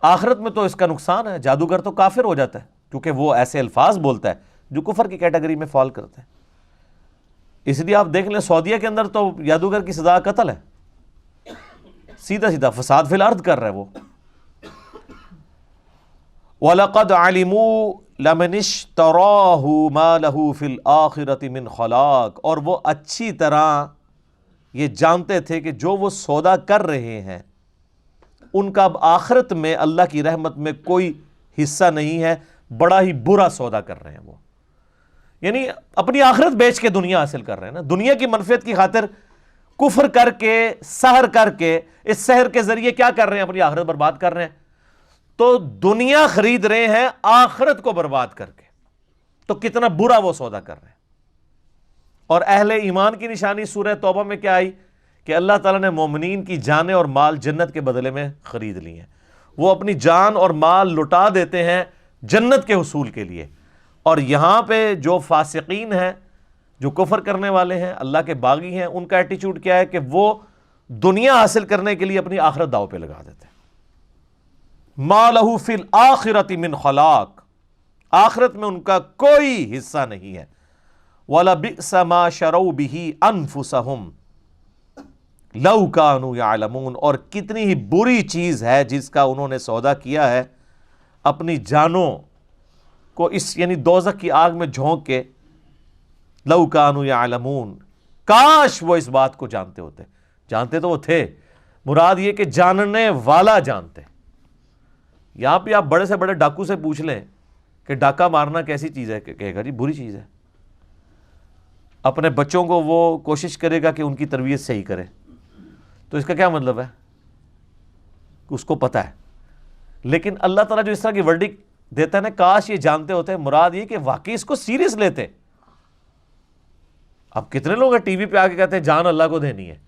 آخرت میں تو اس کا نقصان ہے۔ جادوگر تو کافر ہو جاتا ہے کیونکہ وہ ایسے الفاظ بولتا ہے جو کفر کی کیٹیگری میں فال کرتے ہیں۔ اس لیے آپ دیکھ لیں سعودیہ کے اندر تو جادوگر کی سزا قتل ہے، سیدھا سیدھا فساد فی الارض کر رہا ہے وہ۔ وَلَقَدْ عَلِمُوا لَمَنِ اشْتَرَاهُ مَا لَهُ فِي الْآخِرَةِ مِنْ خَلَاقٍ، اور وہ اچھی طرح یہ جانتے تھے کہ جو وہ سودا کر رہے ہیں ان کا اب آخرت میں اللہ کی رحمت میں کوئی حصہ نہیں ہے، بڑا ہی برا سودا کر رہے ہیں وہ، یعنی اپنی آخرت بیچ کے دنیا حاصل کر رہے ہیں نا، دنیا کی منفعت کی خاطر کفر کر کے، سحر کر کے، اس سحر کے ذریعے کیا کر رہے ہیں؟ اپنی آخرت برباد کر رہے ہیں۔ تو دنیا خرید رہے ہیں آخرت کو برباد کر کے، تو کتنا برا وہ سودا کر رہے ہیں۔ اور اہل ایمان کی نشانی سورہ توبہ میں کیا آئی کہ اللہ تعالیٰ نے مومنین کی جانیں اور مال جنت کے بدلے میں خرید لی ہیں، وہ اپنی جان اور مال لٹا دیتے ہیں جنت کے حصول کے لیے۔ اور یہاں پہ جو فاسقین ہیں، جو کفر کرنے والے ہیں، اللہ کے باغی ہیں، ان کا ایٹیچیوڈ کیا ہے کہ وہ دنیا حاصل کرنے کے لیے اپنی آخرت داؤ پہ لگا دیتے ہیں۔ مَا لَهُ فِي الْآخِرَةِ مِنْ خَلَاقٍ، آخرت میں ان کا کوئی حصہ نہیں ہے۔ وَلَبِئْسَ مَا شَرَوْا بِهِ أَنفُسَهُمْ لَوْ كَانُوا يَعْلَمُونَ، اور کتنی ہی بری چیز ہے جس کا انہوں نے سودا کیا ہے اپنی جانوں کو، اس یعنی دوزخ کی آگ میں جھونک کے۔ لَوْ كَانُوا يَعْلَمُونَ، کاش وہ اس بات کو جانتے ہوتے۔ جانتے تو وہ تھے، مراد یہ کہ جاننے والا جانتے۔ یہاں پہ آپ بڑے سے بڑے ڈاکو سے پوچھ لیں کہ ڈاکہ مارنا کیسی چیز ہے، کہے گا جی بری چیز ہے۔ اپنے بچوں کو وہ کوشش کرے گا کہ ان کی تربیت صحیح کرے، تو اس کا کیا مطلب ہے؟ اس کو پتہ ہے۔ لیکن اللہ تعالیٰ جو اس طرح کی ورڈک دیتا ہے نا، کاش یہ جانتے ہوتے، مراد یہ کہ واقعی اس کو سیریس لیتے۔ اب کتنے لوگ ٹی وی پہ آ کے کہتے ہیں جان اللہ کو دینی ہے،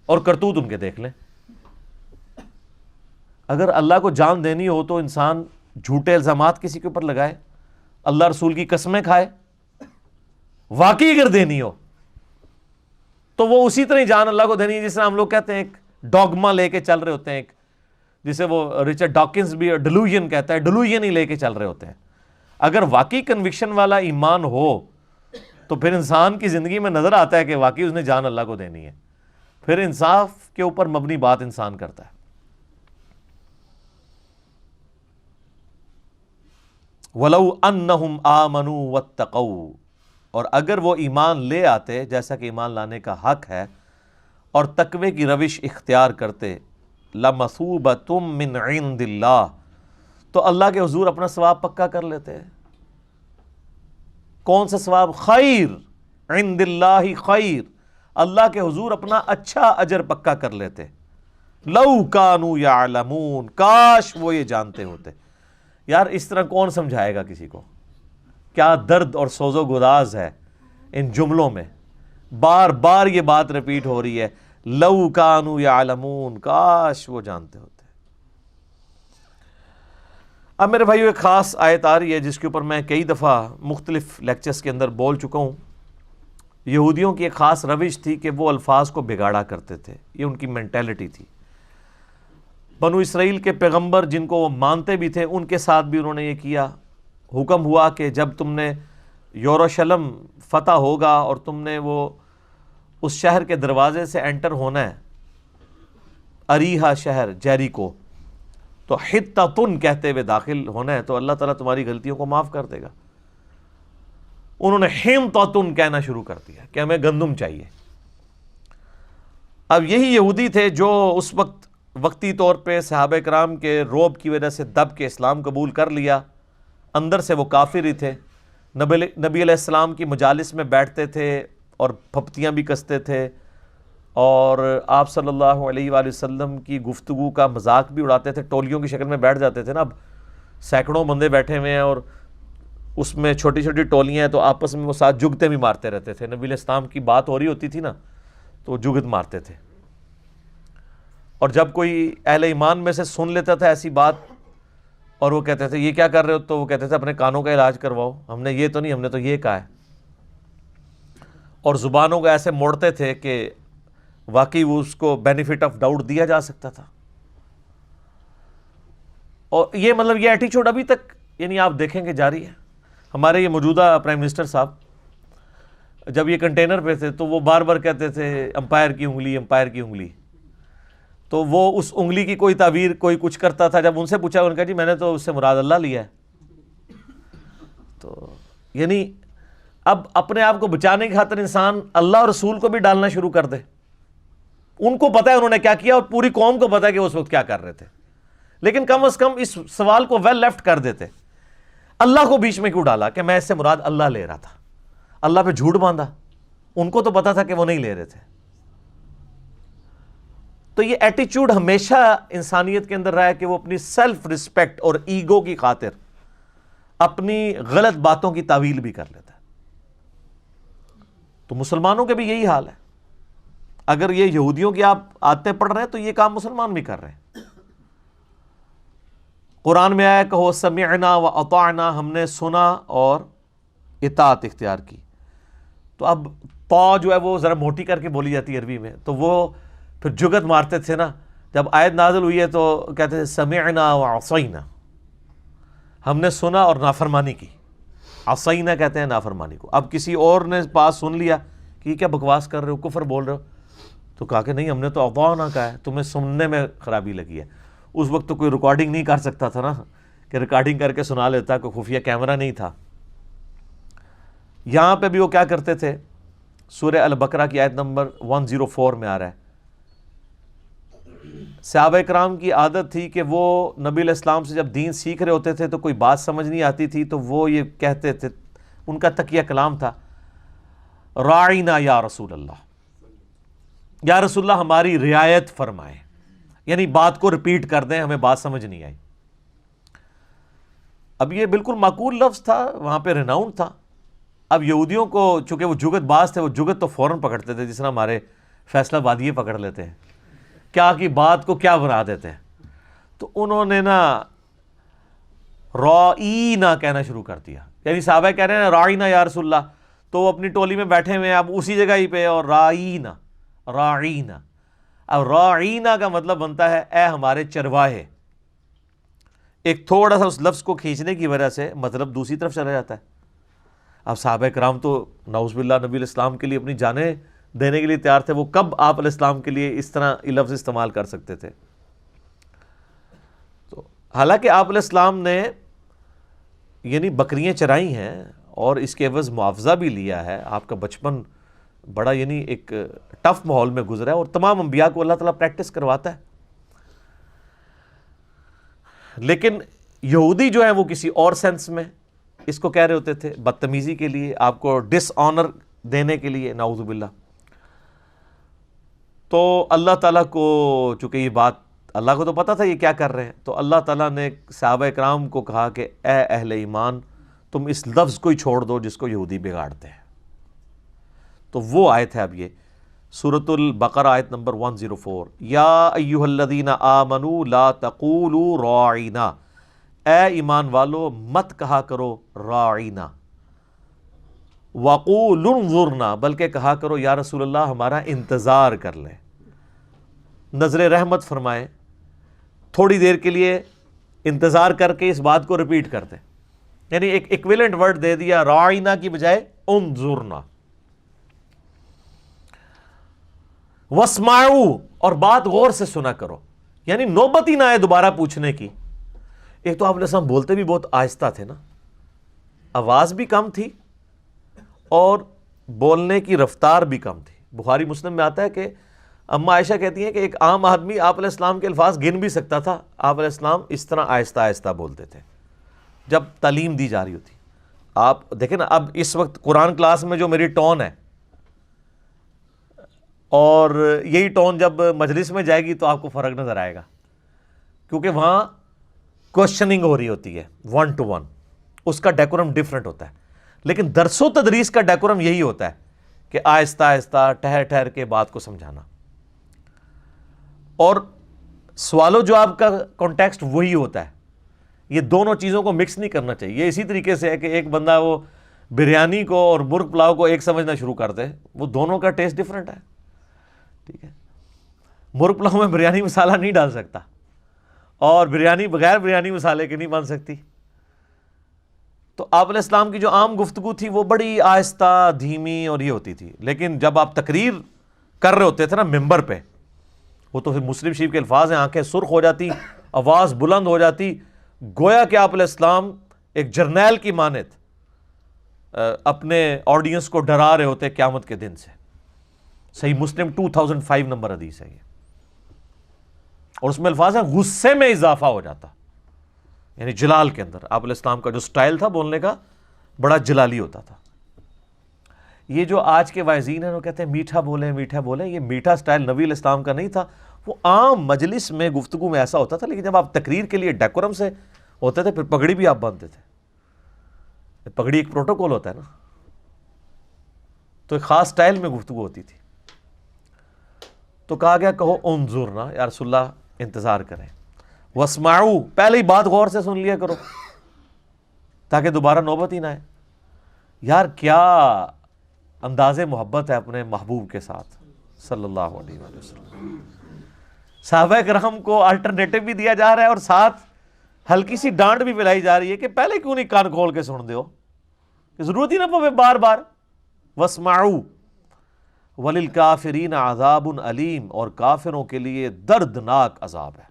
اور کرتوت ان کے دیکھ لیں۔ اگر اللہ کو جان دینی ہو تو انسان جھوٹے الزامات کسی کے اوپر لگائے، اللہ رسول کی قسمیں کھائے۔ واقعی اگر دینی ہو تو وہ اسی طرح جان اللہ کو دینی ہے جس طرح ہم لوگ کہتے ہیں ایک ڈوگما لے کے چل رہے ہوتے ہیں، ایک جسے وہ رچرڈ ڈاکنز بھی ڈیلوژن کہتا ہے، ڈیلوژن ہی لے کے چل رہے ہوتے ہیں۔ اگر واقعی کنوکشن والا ایمان ہو تو پھر انسان کی زندگی میں نظر آتا ہے کہ واقعی اس نے جان اللہ کو دینی ہے، پھر انصاف کے اوپر مبنی بات انسان کرتا ہے۔ وَلَوْ أَنَّهُمْ آمَنُوا وَاتَّقَوْا، اور اگر وہ ایمان لے آتے جیسا کہ ایمان لانے کا حق ہے اور تقوی کی روش اختیار کرتے، لَمَثُوبَةٌ مِّنْ عِنْدِ اللَّهِ، تو اللہ کے حضور اپنا ثواب پکا کر لیتے۔ کون سا ثواب؟ خیر، عند اللہ خیر، اللہ کے حضور اپنا اچھا اجر پکا کر لیتے۔ لَوْ كَانُوا يَعْلَمُونَ، کاش وہ یہ جانتے ہوتے۔ یار اس طرح کون سمجھائے گا کسی کو؟ کیا درد اور سوز و گداز ہے ان جملوں میں، بار بار یہ بات ریپیٹ ہو رہی ہے، لَوْ كَانُوا يَعْلَمُونَ، کاش وہ جانتے ہوتے۔ اب میرے بھائیو ایک خاص آیت آ رہی ہے جس کے اوپر میں کئی دفعہ مختلف لیکچرز کے اندر بول چکا ہوں۔ یہودیوں کی ایک خاص روش تھی کہ وہ الفاظ کو بگاڑا کرتے تھے، یہ ان کی مینٹیلٹی تھی۔ بنو اسرائیل کے پیغمبر جن کو وہ مانتے بھی تھے ان کے ساتھ بھی انہوں نے یہ کیا۔ حکم ہوا کہ جب تم نے یروشلم فتح ہوگا اور تم نے وہ اس شہر کے دروازے سے انٹر ہونا ہے، اریحا شہر جیریکو، تو حطۃ کہتے ہوئے داخل ہونا ہے، تو اللہ تعالیٰ تمہاری غلطیوں کو معاف کر دے گا۔ انہوں نے حنطۃ کہنا شروع کر دیا کہ ہمیں گندم چاہیے۔ اب یہی یہودی تھے جو اس وقت وقتی طور پہ صحابہ کرام کے روب کی وجہ سے دب کے اسلام قبول کر لیا، اندر سے وہ کافر ہی تھے۔ نبی علیہ السلام کی مجالس میں بیٹھتے تھے اور پھپتیاں بھی کستے تھے، اور آپ صلی اللہ علیہ وآلہ وسلم کی گفتگو کا مذاق بھی اڑاتے تھے، ٹولیوں کی شکل میں بیٹھ جاتے تھے نا۔ اب سینکڑوں بندے بیٹھے ہوئے ہیں اور اس میں چھوٹی چھوٹی ٹولیاں ہیں، تو آپس میں وہ ساتھ جگتے بھی مارتے رہتے تھے۔ نبی علیہ السلام کی بات ہو رہی ہوتی تھی نا تو وہ جگت مارتے تھے۔ اور جب کوئی اہل ایمان میں سے سن لیتا تھا ایسی بات اور وہ کہتے تھے یہ کیا کر رہے ہو، تو وہ کہتے تھے اپنے کانوں کا علاج کرواؤ، ہم نے یہ تو نہیں، ہم نے تو یہ کہا ہے، اور زبانوں کو ایسے موڑتے تھے کہ واقعی وہ اس کو بینیفٹ آف ڈاؤٹ دیا جا سکتا تھا. اور یہ مطلب یہ ایٹیچیوڈ ابھی تک یعنی آپ دیکھیں کہ جاری ہے. ہمارے یہ موجودہ پرائم منسٹر صاحب جب یہ کنٹینر پہ تھے تو وہ بار بار کہتے تھے امپائر کی انگلی، امپائر کی انگلی، تو وہ اس انگلی کی کوئی تعبیر کوئی کچھ کرتا تھا. جب ان سے پوچھا انہوں نے کہا جی میں نے تو اس سے مراد اللہ لیا ہے. تو یعنی اب اپنے آپ کو بچانے کی خاطر انسان اللہ اور رسول کو بھی ڈالنا شروع کر دے. ان کو پتہ ہے انہوں نے کیا کیا اور پوری قوم کو پتہ ہے کہ اس وقت کیا کر رہے تھے، لیکن کم از کم اس سوال کو ویل لیفٹ کر دیتے. اللہ کو بیچ میں کیوں ڈالا کہ میں اس سے مراد اللہ لے رہا تھا؟ اللہ پہ جھوٹ باندھا، ان کو تو پتا تھا کہ وہ نہیں لے رہے تھے. تو یہ ایٹیچیوڈ ہمیشہ انسانیت کے اندر رہا ہے کہ وہ اپنی سیلف رسپیکٹ اور ایگو کی خاطر اپنی غلط باتوں کی تعویل بھی کر لیتا ہے. تو مسلمانوں کے بھی یہی حال ہے. اگر یہ یہودیوں کی آپ آیتیں پڑھ رہے ہیں تو یہ کام مسلمان بھی کر رہے ہیں. قرآن میں آیا کہو سمعنا و اطعنا، ہم نے سنا اور اطاعت اختیار کی. تو اب تا جو ہے وہ ذرا موٹی کر کے بولی جاتی ہے عربی میں، تو وہ پھر جگت مارتے تھے نا. جب آیت نازل ہوئی ہے تو کہتے تھے سمعنا و عصینا، ہم نے سنا اور نافرمانی کی. عصینا کہتے ہیں نافرمانی کو. اب کسی اور نے پاس سن لیا کہ یہ کیا بکواس کر رہے ہو، کفر بول رہے ہو، تو کہا کہ نہیں ہم نے تو اطعنا کہا ہے، تمہیں سننے میں خرابی لگی ہے. اس وقت تو کوئی ریکارڈنگ نہیں کر سکتا تھا نا کہ ریکارڈنگ کر کے سنا لیتا، کوئی خفیہ کیمرہ نہیں تھا. یہاں پہ بھی وہ کیا کرتے تھے، سورہ البقرہ کی آیت نمبر 104 میں آ رہا ہے. صحابہ کرام کی عادت تھی کہ وہ نبی علیہ السلام سے جب دین سیکھ رہے ہوتے تھے تو کوئی بات سمجھ نہیں آتی تھی تو وہ یہ کہتے تھے، ان کا تقیہ کلام تھا راعینا یا رسول اللہ، یا رسول اللہ ہماری رعایت فرمائیں، یعنی بات کو ریپیٹ کر دیں، ہمیں بات سمجھ نہیں آئی. اب یہ بالکل معقول لفظ تھا، وہاں پہ ریناؤنڈ تھا. اب یہودیوں کو چونکہ وہ جگت باز تھے، وہ جگت تو فوراً پکڑتے تھے، جس طرح ہمارے فیصلہ بادیے پکڑ لیتے ہیں، کیا کی بات کو کیا بنا دیتے ہیں. تو انہوں نے نا رائینا کہنا شروع کر دیا، یعنی صحابہ کہہ رہے ہیں رائینا یا رسول اللہ، تو وہ اپنی ٹولی میں بیٹھے ہوئے ہیں اب اسی جگہ ہی پہ، اور رائینا راعینا. اب راعینا کا مطلب بنتا ہے اے ہمارے چرواہے. ایک تھوڑا سا اس لفظ کو کھینچنے کی وجہ سے مطلب دوسری طرف چلا جاتا ہے. اب صحابہ کرام تو نعوذ باللہ نبی علیہ السلام کے لیے اپنی جانیں دینے کے لیے تیار تھے، وہ کب آپ علیہ السلام کے لیے اس طرح لفظ استعمال کر سکتے تھے؟ تو حالانکہ آپ علیہ السلام نے یعنی بکریاں چرائی ہیں اور اس کے عوض معاوضہ بھی لیا ہے. آپ کا بچپن بڑا یعنی ایک ٹف ماحول میں گزرا ہے، اور تمام انبیاء کو اللہ تعالیٰ پریکٹس کرواتا ہے. لیکن یہودی جو ہیں وہ کسی اور سینس میں اس کو کہہ رہے ہوتے تھے، بدتمیزی کے لیے، آپ کو ڈس آنر دینے کے لیے، نعوذ باللہ. تو اللہ تعالیٰ کو چونکہ یہ بات اللہ کو تو پتا تھا یہ کیا کر رہے ہیں، تو اللہ تعالیٰ نے صحابہ کرام کو کہا کہ اے اہل ایمان تم اس لفظ کو ہی چھوڑ دو جس کو یہودی بگاڑتے ہیں. تو وہ آیت ہے اب یہ سورۃ البقرہ آیت نمبر 104، یا ایھا الذین آمنوا لا تقولوا راعینا، اے ایمان والو مت کہا کرو راعینا، وقولوا انظرنا، بلکہ کہا کرو یا رسول اللہ ہمارا انتظار کر لیں، نظر رحمت فرمائیں، تھوڑی دیر کے لیے انتظار کر کے اس بات کو ریپیٹ کرتے. یعنی ایک ایکویلنٹ ورڈ دے دیا راعینا کی بجائے انظرنا. واسمعوا، اور بات غور سے سنا کرو، یعنی نوبت ہی نہ آئے دوبارہ پوچھنے کی. ایک تو آپ علیہ السلام بولتے بھی بہت آہستہ تھے نا، آواز بھی کم تھی اور بولنے کی رفتار بھی کم تھی. بخاری مسلم میں آتا ہے کہ اما عائشہ کہتی ہیں کہ ایک عام آدمی آپ علیہ السلام کے الفاظ گن بھی سکتا تھا، آپ علیہ السلام اس طرح آہستہ آہستہ بولتے تھے جب تعلیم دی جا رہی ہوتی. آپ دیکھیں نا اب اس وقت قرآن کلاس میں جو میری ٹون ہے، اور یہی ٹون جب مجلس میں جائے گی تو آپ کو فرق نظر آئے گا، کیونکہ وہاں کوشچننگ ہو رہی ہوتی ہے 1 to 1، اس کا ڈیکورم ڈیفرنٹ ہوتا ہے. لیکن درس و تدریس کا ڈیکورم یہی ہوتا ہے کہ آہستہ آہستہ ٹھہر ٹھہر کے بات کو سمجھانا. اور سوال و جواب کا کانٹیکسٹ وہی ہوتا ہے. یہ دونوں چیزوں کو مکس نہیں کرنا چاہیے. یہ اسی طریقے سے ہے کہ ایک بندہ وہ بریانی کو اور مرغ پلاؤ کو ایک سمجھنا شروع کر دے, وہ دونوں کا ٹیسٹ ڈفرینٹ ہے. ٹھیک ہے, مرغ پلاؤ میں بریانی مسالہ نہیں ڈال سکتا, اور بریانی بغیر بریانی مسالے کے نہیں بن سکتی. تو آپ علیہ السلام کی جو عام گفتگو تھی وہ بڑی آہستہ, دھیمی اور یہ ہوتی تھی. لیکن جب آپ تقریر کر رہے ہوتے تھے نا ممبر پہ, وہ تو پھر مسلم شریف کے الفاظ ہیں, آنکھیں سرخ ہو جاتی, آواز بلند ہو جاتی, گویا کہ آپ علیہ السلام ایک جرنیل کی مانند اپنے آڈینس کو ڈرا رہے ہوتے قیامت کے دن سے. صحیح مسلم 2005 نمبر حدیث ہے یہ, اور اس میں الفاظ ہیں غصے میں اضافہ ہو جاتا, یعنی جلال کے اندر. آپ علیہ السلام کا جو سٹائل تھا بولنے کا بڑا جلالی ہوتا تھا. یہ جو آج کے واعظین ہیں وہ کہتے ہیں میٹھا بولیں میٹھا بولیں, یہ میٹھا سٹائل نبی علیہ السلام کا نہیں تھا. وہ عام مجلس میں گفتگو میں ایسا ہوتا تھا, لیکن جب آپ تقریر کے لیے ڈیکورم سے ہوتے تھے پھر پگڑی بھی آپ باندھتے تھے. پگڑی ایک پروٹوکول ہوتا ہے نا, تو ایک خاص سٹائل میں گفتگو ہوتی تھی. تو کہا گیا کہو انظرنا, یا رسول اللہ انتظار کریں. واسمعوا, پہلے ہی بات غور سے سن لیا کرو تاکہ دوبارہ نوبت ہی نہ آئے. یار کیا انداز محبت ہے اپنے محبوب کے ساتھ صلی اللہ علیہ وسلم. صحابہ کرام کو الٹرنیٹو بھی دیا جا رہا ہے اور ساتھ ہلکی سی ڈانٹ بھی پلائی جا رہی ہے کہ پہلے کیوں نہیں کان کھول کے سن دیو, کہ ضرورت ہی نہ پوے بار بار. واسمعوا وللکافرین عذاب علیم, اور کافروں کے لیے دردناک عذاب ہے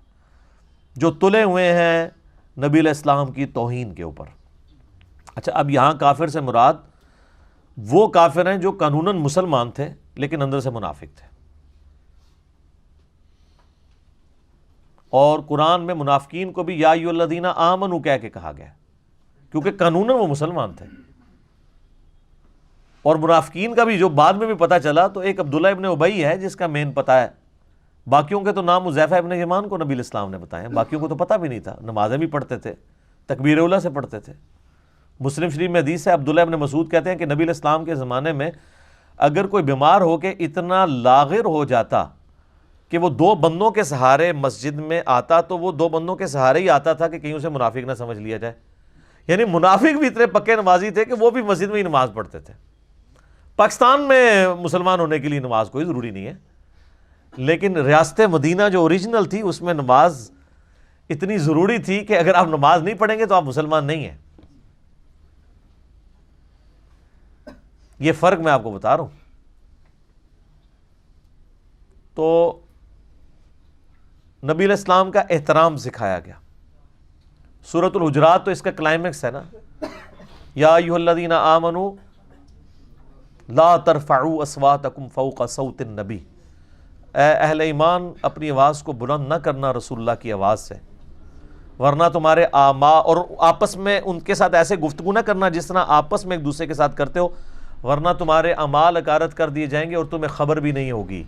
جو تلے ہوئے ہیں نبی علیہ السلام کی توہین کے اوپر. اچھا, اب یہاں کافر سے مراد وہ کافر ہیں جو قانوناً مسلمان تھے لیکن اندر سے منافق تھے. اور قرآن میں منافقین کو بھی یا ایھا الذین آمنوا کہہ کے کہا گیا, کیونکہ قانوناً وہ مسلمان تھے. اور منافقین کا بھی جو بعد میں بھی پتہ چلا تو ایک عبداللہ ابن ابی ہے جس کا مین پتہ ہے. باقیوں کے تو نام حذیفہ ابن یمان کو نبی علیہ السلام نے بتائے ہیں, باقیوں کو تو پتہ بھی نہیں تھا. نمازیں بھی پڑھتے تھے, تکبیر اولیٰ سے پڑھتے تھے. مسلم شریف میں حدیث ہے, عبداللہ ابن مسعود کہتے ہیں کہ نبی علیہ السلام کے زمانے میں اگر کوئی بیمار ہو کے اتنا لاغر ہو جاتا کہ وہ دو بندوں کے سہارے مسجد میں آتا تو وہ دو بندوں کے سہارے ہی آتا تھا کہ کہیں اسے منافق نہ سمجھ لیا جائے. یعنی منافق بھی اتنے پکے نمازی تھے کہ وہ بھی مسجد میں ہی نماز پڑھتے تھے. پاکستان میں مسلمان ہونے کے لیے نماز کوئی ضروری نہیں ہے, لیکن ریاست مدینہ جو اوریجنل تھی اس میں نماز اتنی ضروری تھی کہ اگر آپ نماز نہیں پڑھیں گے تو آپ مسلمان نہیں ہیں. یہ فرق میں آپ کو بتا رہا ہوں. تو نبی علیہ السلام کا احترام سکھایا گیا. سورۃ الحجرات تو اس کا کلائمیکس ہے نا, یا ایھا الذین آمنوا لا ترفعوا اصواتکم فوق صوت النبی, اے اہل ایمان اپنی آواز کو بلند نہ کرنا رسول اللہ کی آواز سے, ورنہ تمہارے اور آپس میں ان کے ساتھ ایسے گفتگو نہ کرنا جس طرح آپس میں ایک دوسرے کے ساتھ کرتے ہو, ورنہ تمہارے اعمال اکارت کر دیے جائیں گے اور تمہیں خبر بھی نہیں ہوگی.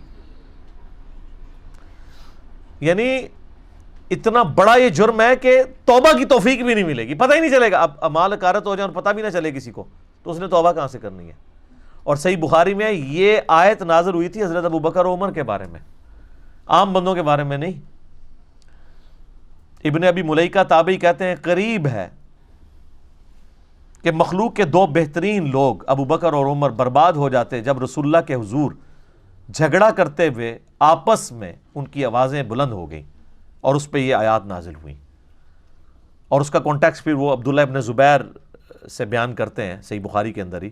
یعنی اتنا بڑا یہ جرم ہے کہ توبہ کی توفیق بھی نہیں ملے گی, پتہ ہی نہیں چلے گا. اب اعمال اکارت ہو جائیں اور پتہ بھی نہ چلے کسی کو تو اس نے توبہ کہاں سے کرنی ہے. اور صحیح بخاری میں یہ آیت نازل ہوئی تھی حضرت ابوبکر و عمر کے بارے میں, عام بندوں کے بارے میں نہیں. ابن ابی ملیکہ تابعی کہتے ہیں قریب ہے کہ مخلوق کے دو بہترین لوگ ابو بکر اور عمر برباد ہو جاتے جب رسول اللہ کے حضور جھگڑا کرتے ہوئے آپس میں ان کی آوازیں بلند ہو گئیں اور اس پہ یہ آیات نازل ہوئیں. اور اس کا کانٹیکسٹ پھر وہ عبداللہ ابن زبیر سے بیان کرتے ہیں صحیح بخاری کے اندر ہی,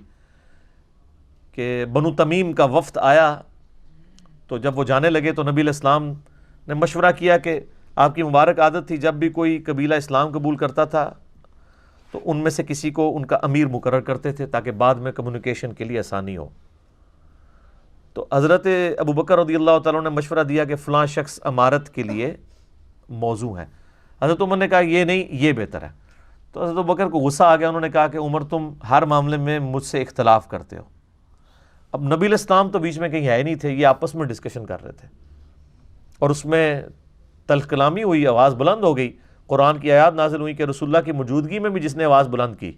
کہ بنو تمیم کا وفد آیا تو جب وہ جانے لگے تو نبی علیہ السلام نے مشورہ کیا کہ آپ کی مبارک عادت تھی جب بھی کوئی قبیلہ اسلام قبول کرتا تھا تو ان میں سے کسی کو ان کا امیر مقرر کرتے تھے تاکہ بعد میں کمیونیکیشن کے لیے آسانی ہو. تو حضرت ابوبکر رضی اللہ تعالیٰ نے مشورہ دیا کہ فلاں شخص امارت کے لیے موضوع ہے. حضرت عمر نے کہا یہ نہیں, یہ بہتر ہے. تو حضرت ابوبکر کو غصہ آ گیا, انہوں نے کہا کہ عمر تم ہر معاملے میں مجھ سے اختلاف کرتے ہو. اب نبی علیہ السلام تو بیچ میں کہیں ہے نہیں تھے, یہ آپس میں ڈسکشن کر رہے تھے اور اس میں تلخ کلامی ہوئی, آواز بلند ہو گئی. قرآن کی آیات نازل ہوئی کہ رسول اللہ کی موجودگی میں بھی جس نے آواز بلند کی,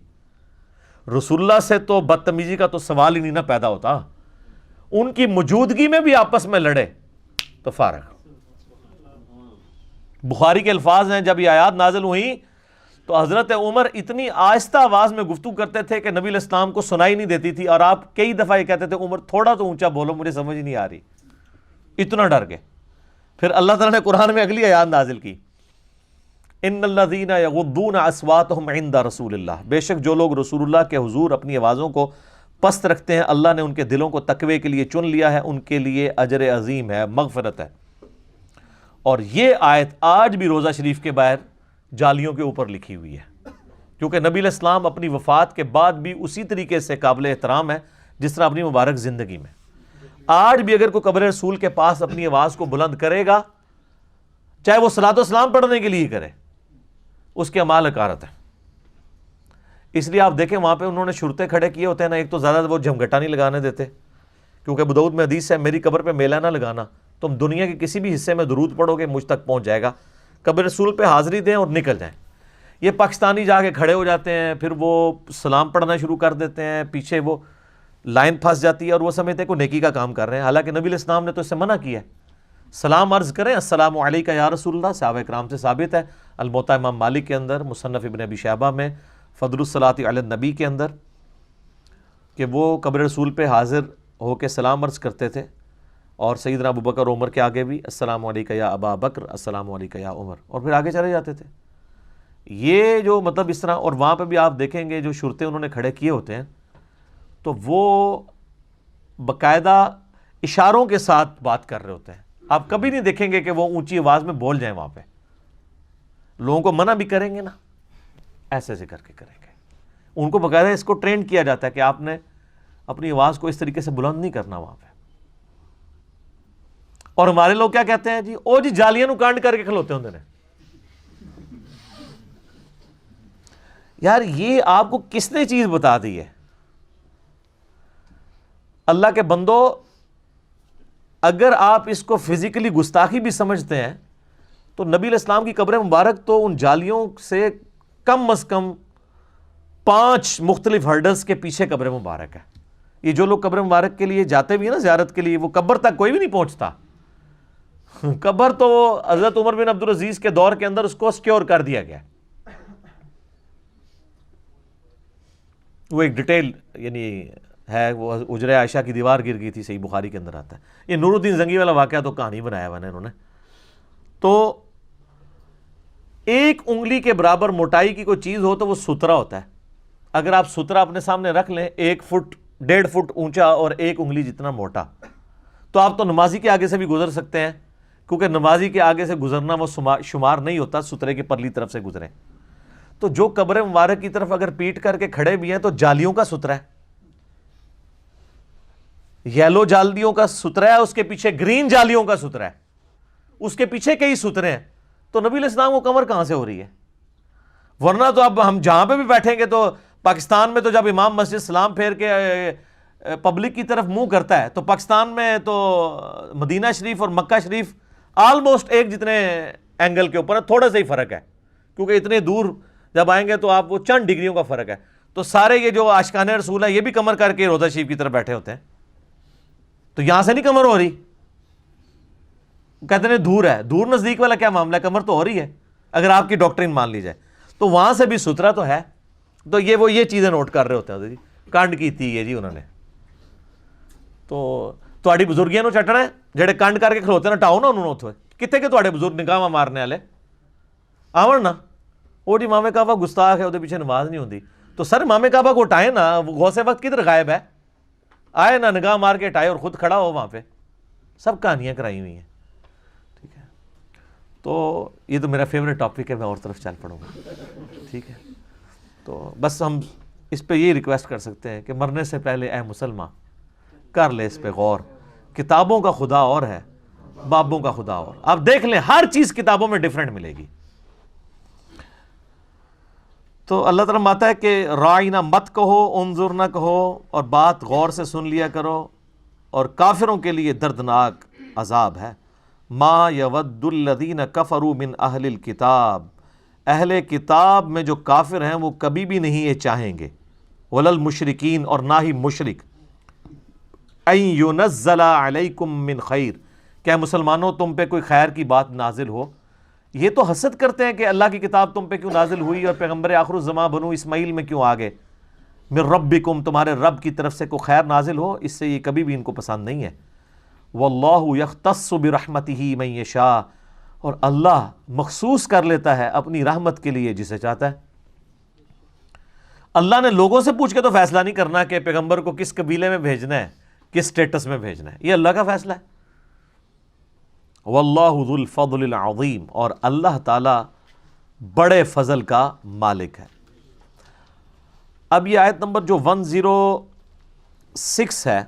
رسول اللہ سے تو بدتمیزی کا تو سوال ہی نہیں نہ پیدا ہوتا, ان کی موجودگی میں بھی آپس میں لڑے تو فارغ. بخاری کے الفاظ ہیں، جب یہ آیات نازل ہوئیں تو حضرت عمر اتنی آہستہ آواز میں گفتگو کرتے تھے کہ نبی علیہ السلام کو سنائی نہیں دیتی تھی، اور آپ کئی دفعہ یہ کہتے تھے عمر تھوڑا تو اونچا بولو، مجھے سمجھ نہیں آ رہی، اتنا ڈر گئے۔ پھر اللہ تعالیٰ نے قرآن میں اگلی آیات نازل کی، ان الذین یغضون اصواتهم عند رسول اللہ، بے شک جو لوگ رسول اللہ کے حضور اپنی آوازوں کو پست رکھتے ہیں، اللہ نے ان کے دلوں کو تقوی کے لیے چن لیا ہے، ان کے لیے اجر عظیم ہے، مغفرت ہے۔ اور یہ آیت آج بھی روزہ شریف کے باہر جالیوں کے اوپر لکھی ہوئی ہے، کیونکہ نبی علیہ السلام اپنی وفات کے بعد بھی اسی طریقے سے قابل احترام ہے جس طرح اپنی مبارک زندگی میں۔ آج بھی اگر کوئی قبر رسول کے پاس اپنی آواز کو بلند کرے گا، چاہے وہ صلاۃ و سلام پڑھنے کے لیے کرے، اس کے اعمال حقارت ہے۔ اس لیے آپ دیکھیں وہاں پہ انہوں نے شرطے کھڑے کیے ہوتے ہیں نا، ایک تو زیادہ وہ جھمگٹا نہیں لگانے دیتے، کیونکہ ابو داؤد میں حدیث ہے میری قبر پہ میلہ نہ لگانا، تم دنیا کے کسی بھی حصے میں درود پڑھو گے مجھ تک پہنچ جائے گا، قبر رسول پہ حاضری دیں اور نکل جائیں۔ یہ پاکستانی جا کے کھڑے ہو جاتے ہیں، پھر وہ سلام پڑھنا شروع کر دیتے ہیں، پیچھے وہ لائن پھنس جاتی ہے اور وہ سمجھتے ہیں کوئی نیکی کا کام کر رہے ہیں، حالانکہ نبی علیہ السلام نے تو اس سے منع کیا ہے۔ سلام عرض کریں، السلام علیکہ یا رسول اللہ، صحابہ کرام سے ثابت ہے، الموطا امام مالک کے اندر، مصنف ابن ابی شیبہ میں، فضل الصلاۃ علی النبی کے اندر، کہ وہ قبر رسول پہ حاضر ہو کے سلام عرض کرتے تھے، اور سیدنا ابو بکر عمر کے آگے بھی السلام علیکہ یا ابا بکر، السلام علیکہ یا عمر، اور پھر آگے چلے جاتے تھے۔ یہ جو مطلب اس طرح، اور وہاں پہ بھی آپ دیکھیں گے جو شرطے انہوں نے کھڑے کیے ہوتے ہیں تو وہ باقاعدہ اشاروں کے ساتھ بات کر رہے ہوتے ہیں، آپ کبھی نہیں دیکھیں گے کہ وہ اونچی آواز میں بول جائیں، وہاں پہ لوگوں کو منع بھی کریں گے نا، ایسے ایسے کر کے کریں گے۔ ان کو باقاعدہ اس کو ٹرینڈ کیا جاتا ہے کہ آپ نے اپنی آواز کو اس طریقے سے بلند نہیں کرنا وہاں پہ۔ اور ہمارے لوگ کیا کہتے ہیں جی، او جی جالیاں نو کانڈ کر کے کھلوتے ہوندے نے۔ یار یہ آپ کو کس نے چیز بتا دی ہے؟ اللہ کے بندو، اگر آپ اس کو فزیکلی گستاخی بھی سمجھتے ہیں تو نبی علیہ السلام کی قبر مبارک تو ان جالیوں سے کم از کم 5 مختلف ہرڈلز کے پیچھے قبر مبارک ہے۔ یہ جو لوگ قبر مبارک کے لیے جاتے بھی ہیں نا زیارت کے لیے، وہ قبر تک کوئی بھی نہیں پہنچتا۔ قبر تو حضرت عمر بن عبدالعزیز کے دور کے اندر اس کو سکیور کر دیا گیا۔ وہ ایک ڈیٹیل یعنی ہے، وہ حجرہ عائشہ کی دیوار گر گئی تھی، صحیح بخاری کے اندر آتا ہے۔ یہ نور الدین زنگی والا واقعہ تو کہانی بنایا ہوا ہے انہوں نے۔ تو ایک انگلی کے برابر موٹائی کی کوئی چیز ہو تو وہ سترا ہوتا ہے۔ اگر آپ سترا اپنے سامنے رکھ لیں 1 فٹ 1.5 فٹ اونچا اور 1 انگلی جتنا موٹا، تو آپ تو نمازی کے آگے سے بھی گزر سکتے ہیں، کیونکہ نمازی کے آگے سے گزرنا وہ شمار نہیں ہوتا سترے کے پرلی طرف سے گزریں۔ تو جو قبر مبارک کی طرف اگر پیٹ کر کے کھڑے بھی ہیں تو جالیوں کا سترا ہے، یلو جالیوں کا سترا ہے، اس کے پیچھے گرین جالیوں کا سترا ہے، اس کے پیچھے کئی سترے ہیں۔ تو نبی علیہ السلام کو کمر کہاں سے ہو رہی ہے؟ ورنہ تو اب ہم جہاں پہ بھی بیٹھیں گے تو پاکستان میں تو جب امام مسجد سلام پھیر کے پبلک کی طرف منہ کرتا ہے، تو پاکستان میں تو مدینہ شریف اور مکہ شریف آلموسٹ ایک جتنے اینگل کے اوپر ہے، تھوڑا سا ہی فرق ہے، کیونکہ اتنے دور جب آئیں گے تو آپ وہ چند ڈگریوں کا فرق ہے۔ تو سارے یہ جو عاشقان رسول ہے یہ بھی کمر کر کے روضہ شریف کی طرف بیٹھے ہوتے ہیں، تو یہاں سے نہیں کمر ہو رہی، کہتے ہیں دور ہے۔ دور نزدیک والا کیا معاملہ ہے، کمر تو ہو رہی ہے اگر آپ کی ڈاکٹرین مان لی جائے۔ تو وہاں سے بھی سترا تو ہے۔ تو یہ چیزیں نوٹ کر رہے ہوتے ہیں جی، کنڈ کیتی ہے جی انہوں نے۔ تو تہاڈی بزرگیاں نو چٹنا ہے، جڑے کنڈ کر کے کھلوتے نا ٹاؤ نا انہوں نے اتھے، کتے کہ تہاڈے بزرگ نگاہ مارنے والے آون نا، وہ جی امام کعبہ گستاخ ہے، وہ پیچھے نماز نہیں ہوتی۔ تو سر امام کعبہ کو اٹھائے نا، غوث وقت کدھر غائب ہے؟ آئے نا نگاہ مار کے اٹھائے اور خود کھڑا ہو وہاں پہ۔ سب کہانیاں کرائی ہوئی ہیں، ٹھیک ہے۔ تو یہ تو میرا فیوریٹ ٹاپک ہے، میں اور طرف چل پڑوں گا، ٹھیک ہے۔ تو بس ہم اس پہ یہ ریکویسٹ کر سکتے ہیں کہ مرنے سے پہلے اے مسلمان کر لے اس پہ غور، کتابوں کا خدا اور ہے، بابوں کا خدا اور۔ آپ دیکھ لیں ہر چیز کتابوں میں ڈیفرنٹ ملے گی۔ تو اللہ تعالیٰ ماتا ہے کہ رائنا مت کہو، انظر نہ کہو، اور بات غور سے سن لیا کرو، اور کافروں کے لیے دردناک عذاب ہے۔ ما یود الذین کفروا من اہل الکتاب، اہل کتاب میں جو کافر ہیں وہ کبھی بھی نہیں یہ چاہیں گے، ولا المشرکین، اور نہ ہی مشرک، ان ینزل علیکم من خیر، کہ مسلمانوں تم پہ کوئی خیر کی بات نازل ہو، یہ تو حسد کرتے ہیں کہ اللہ کی کتاب تم پہ کیوں نازل ہوئی اور پیغمبر آخر الزماں بنو اسماعیل میں کیوں آ گئے، من ربکم، تمہارے رب کی طرف سے کوئی خیر نازل ہو، اس سے یہ کبھی بھی ان کو پسند نہیں ہے۔ واللہ یختص برحمتہ من یشاء، اور اللہ مخصوص کر لیتا ہے اپنی رحمت کے لیے جسے چاہتا ہے۔ اللہ نے لوگوں سے پوچھ کے تو فیصلہ نہیں کرنا کہ پیغمبر کو کس قبیلے میں بھیجنا ہے، کس سٹیٹس میں بھیجنا ہے، یہ اللہ کا فیصلہ ہے۔ واللہ ذو الفضل العظیم، اور اللہ تعالی بڑے فضل کا مالک ہے۔ اب یہ آیت نمبر جو 106 ہے،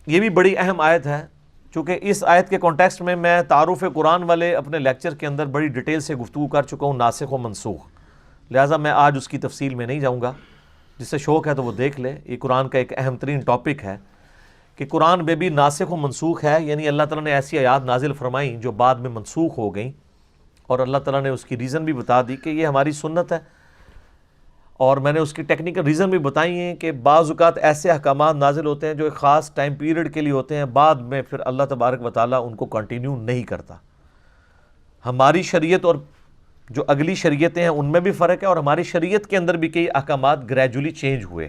یہ بھی بڑی اہم آیت ہے، چونکہ اس آیت کے کانٹیکسٹ میں تعارف قرآن والے اپنے لیکچر کے اندر بڑی ڈیٹیل سے گفتگو کر چکا ہوں، ناسخ و منسوخ، لہٰذا میں آج اس کی تفصیل میں نہیں جاؤں گا۔ جس سے شوق ہے تو وہ دیکھ لے، یہ قرآن کا ایک اہم ترین ٹاپک ہے کہ قرآن میں بھی ناسخ و منسوخ ہے، یعنی اللہ تعالیٰ نے ایسی آیات نازل فرمائیں جو بعد میں منسوخ ہو گئیں، اور اللہ تعالیٰ نے اس کی ریزن بھی بتا دی کہ یہ ہماری سنت ہے، اور میں نے اس کی ٹیکنیکل ریزن بھی بتائی ہیں کہ بعض اوقات ایسے احکامات نازل ہوتے ہیں جو ایک خاص ٹائم پیریڈ کے لیے ہوتے ہیں، بعد میں پھر اللہ تبارک و تعالیٰ ان کو کنٹینیو نہیں کرتا۔ ہماری شریعت اور جو اگلی شریعتیں ہیں ان میں بھی فرق ہے، اور ہماری شریعت کے اندر بھی کئی احکامات گریجولی چینج ہوئے۔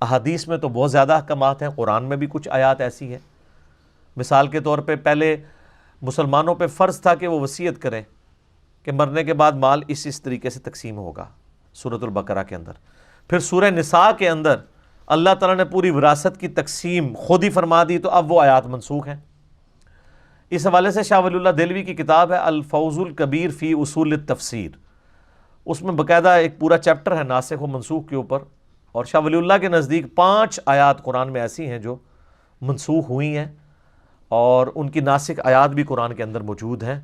احادیث میں تو بہت زیادہ احکامات ہیں، قرآن میں بھی کچھ آیات ایسی ہیں۔ مثال کے طور پہ پہلے مسلمانوں پہ فرض تھا کہ وہ وصیت کریں کہ مرنے کے بعد مال اس طریقے سے تقسیم ہوگا، سورۃ البقرہ کے اندر۔ پھر سورہ نساء کے اندر اللہ تعالیٰ نے پوری وراثت کی تقسیم خود ہی فرما دی، تو اب وہ آیات منسوخ ہیں۔ اس حوالے سے شاہ ولی اللہ دہلوی کی کتاب ہے الفوز الکبیر فی اصول التفسیر، اس میں باقاعدہ ایک پورا چیپٹر ہے ناسخ و منسوخ کے اوپر، اور شاہ ولی اللہ کے نزدیک 5 آیات قرآن میں ایسی ہیں جو منسوخ ہوئی ہیں، اور ان کی ناسخ آیات بھی قرآن کے اندر موجود ہیں،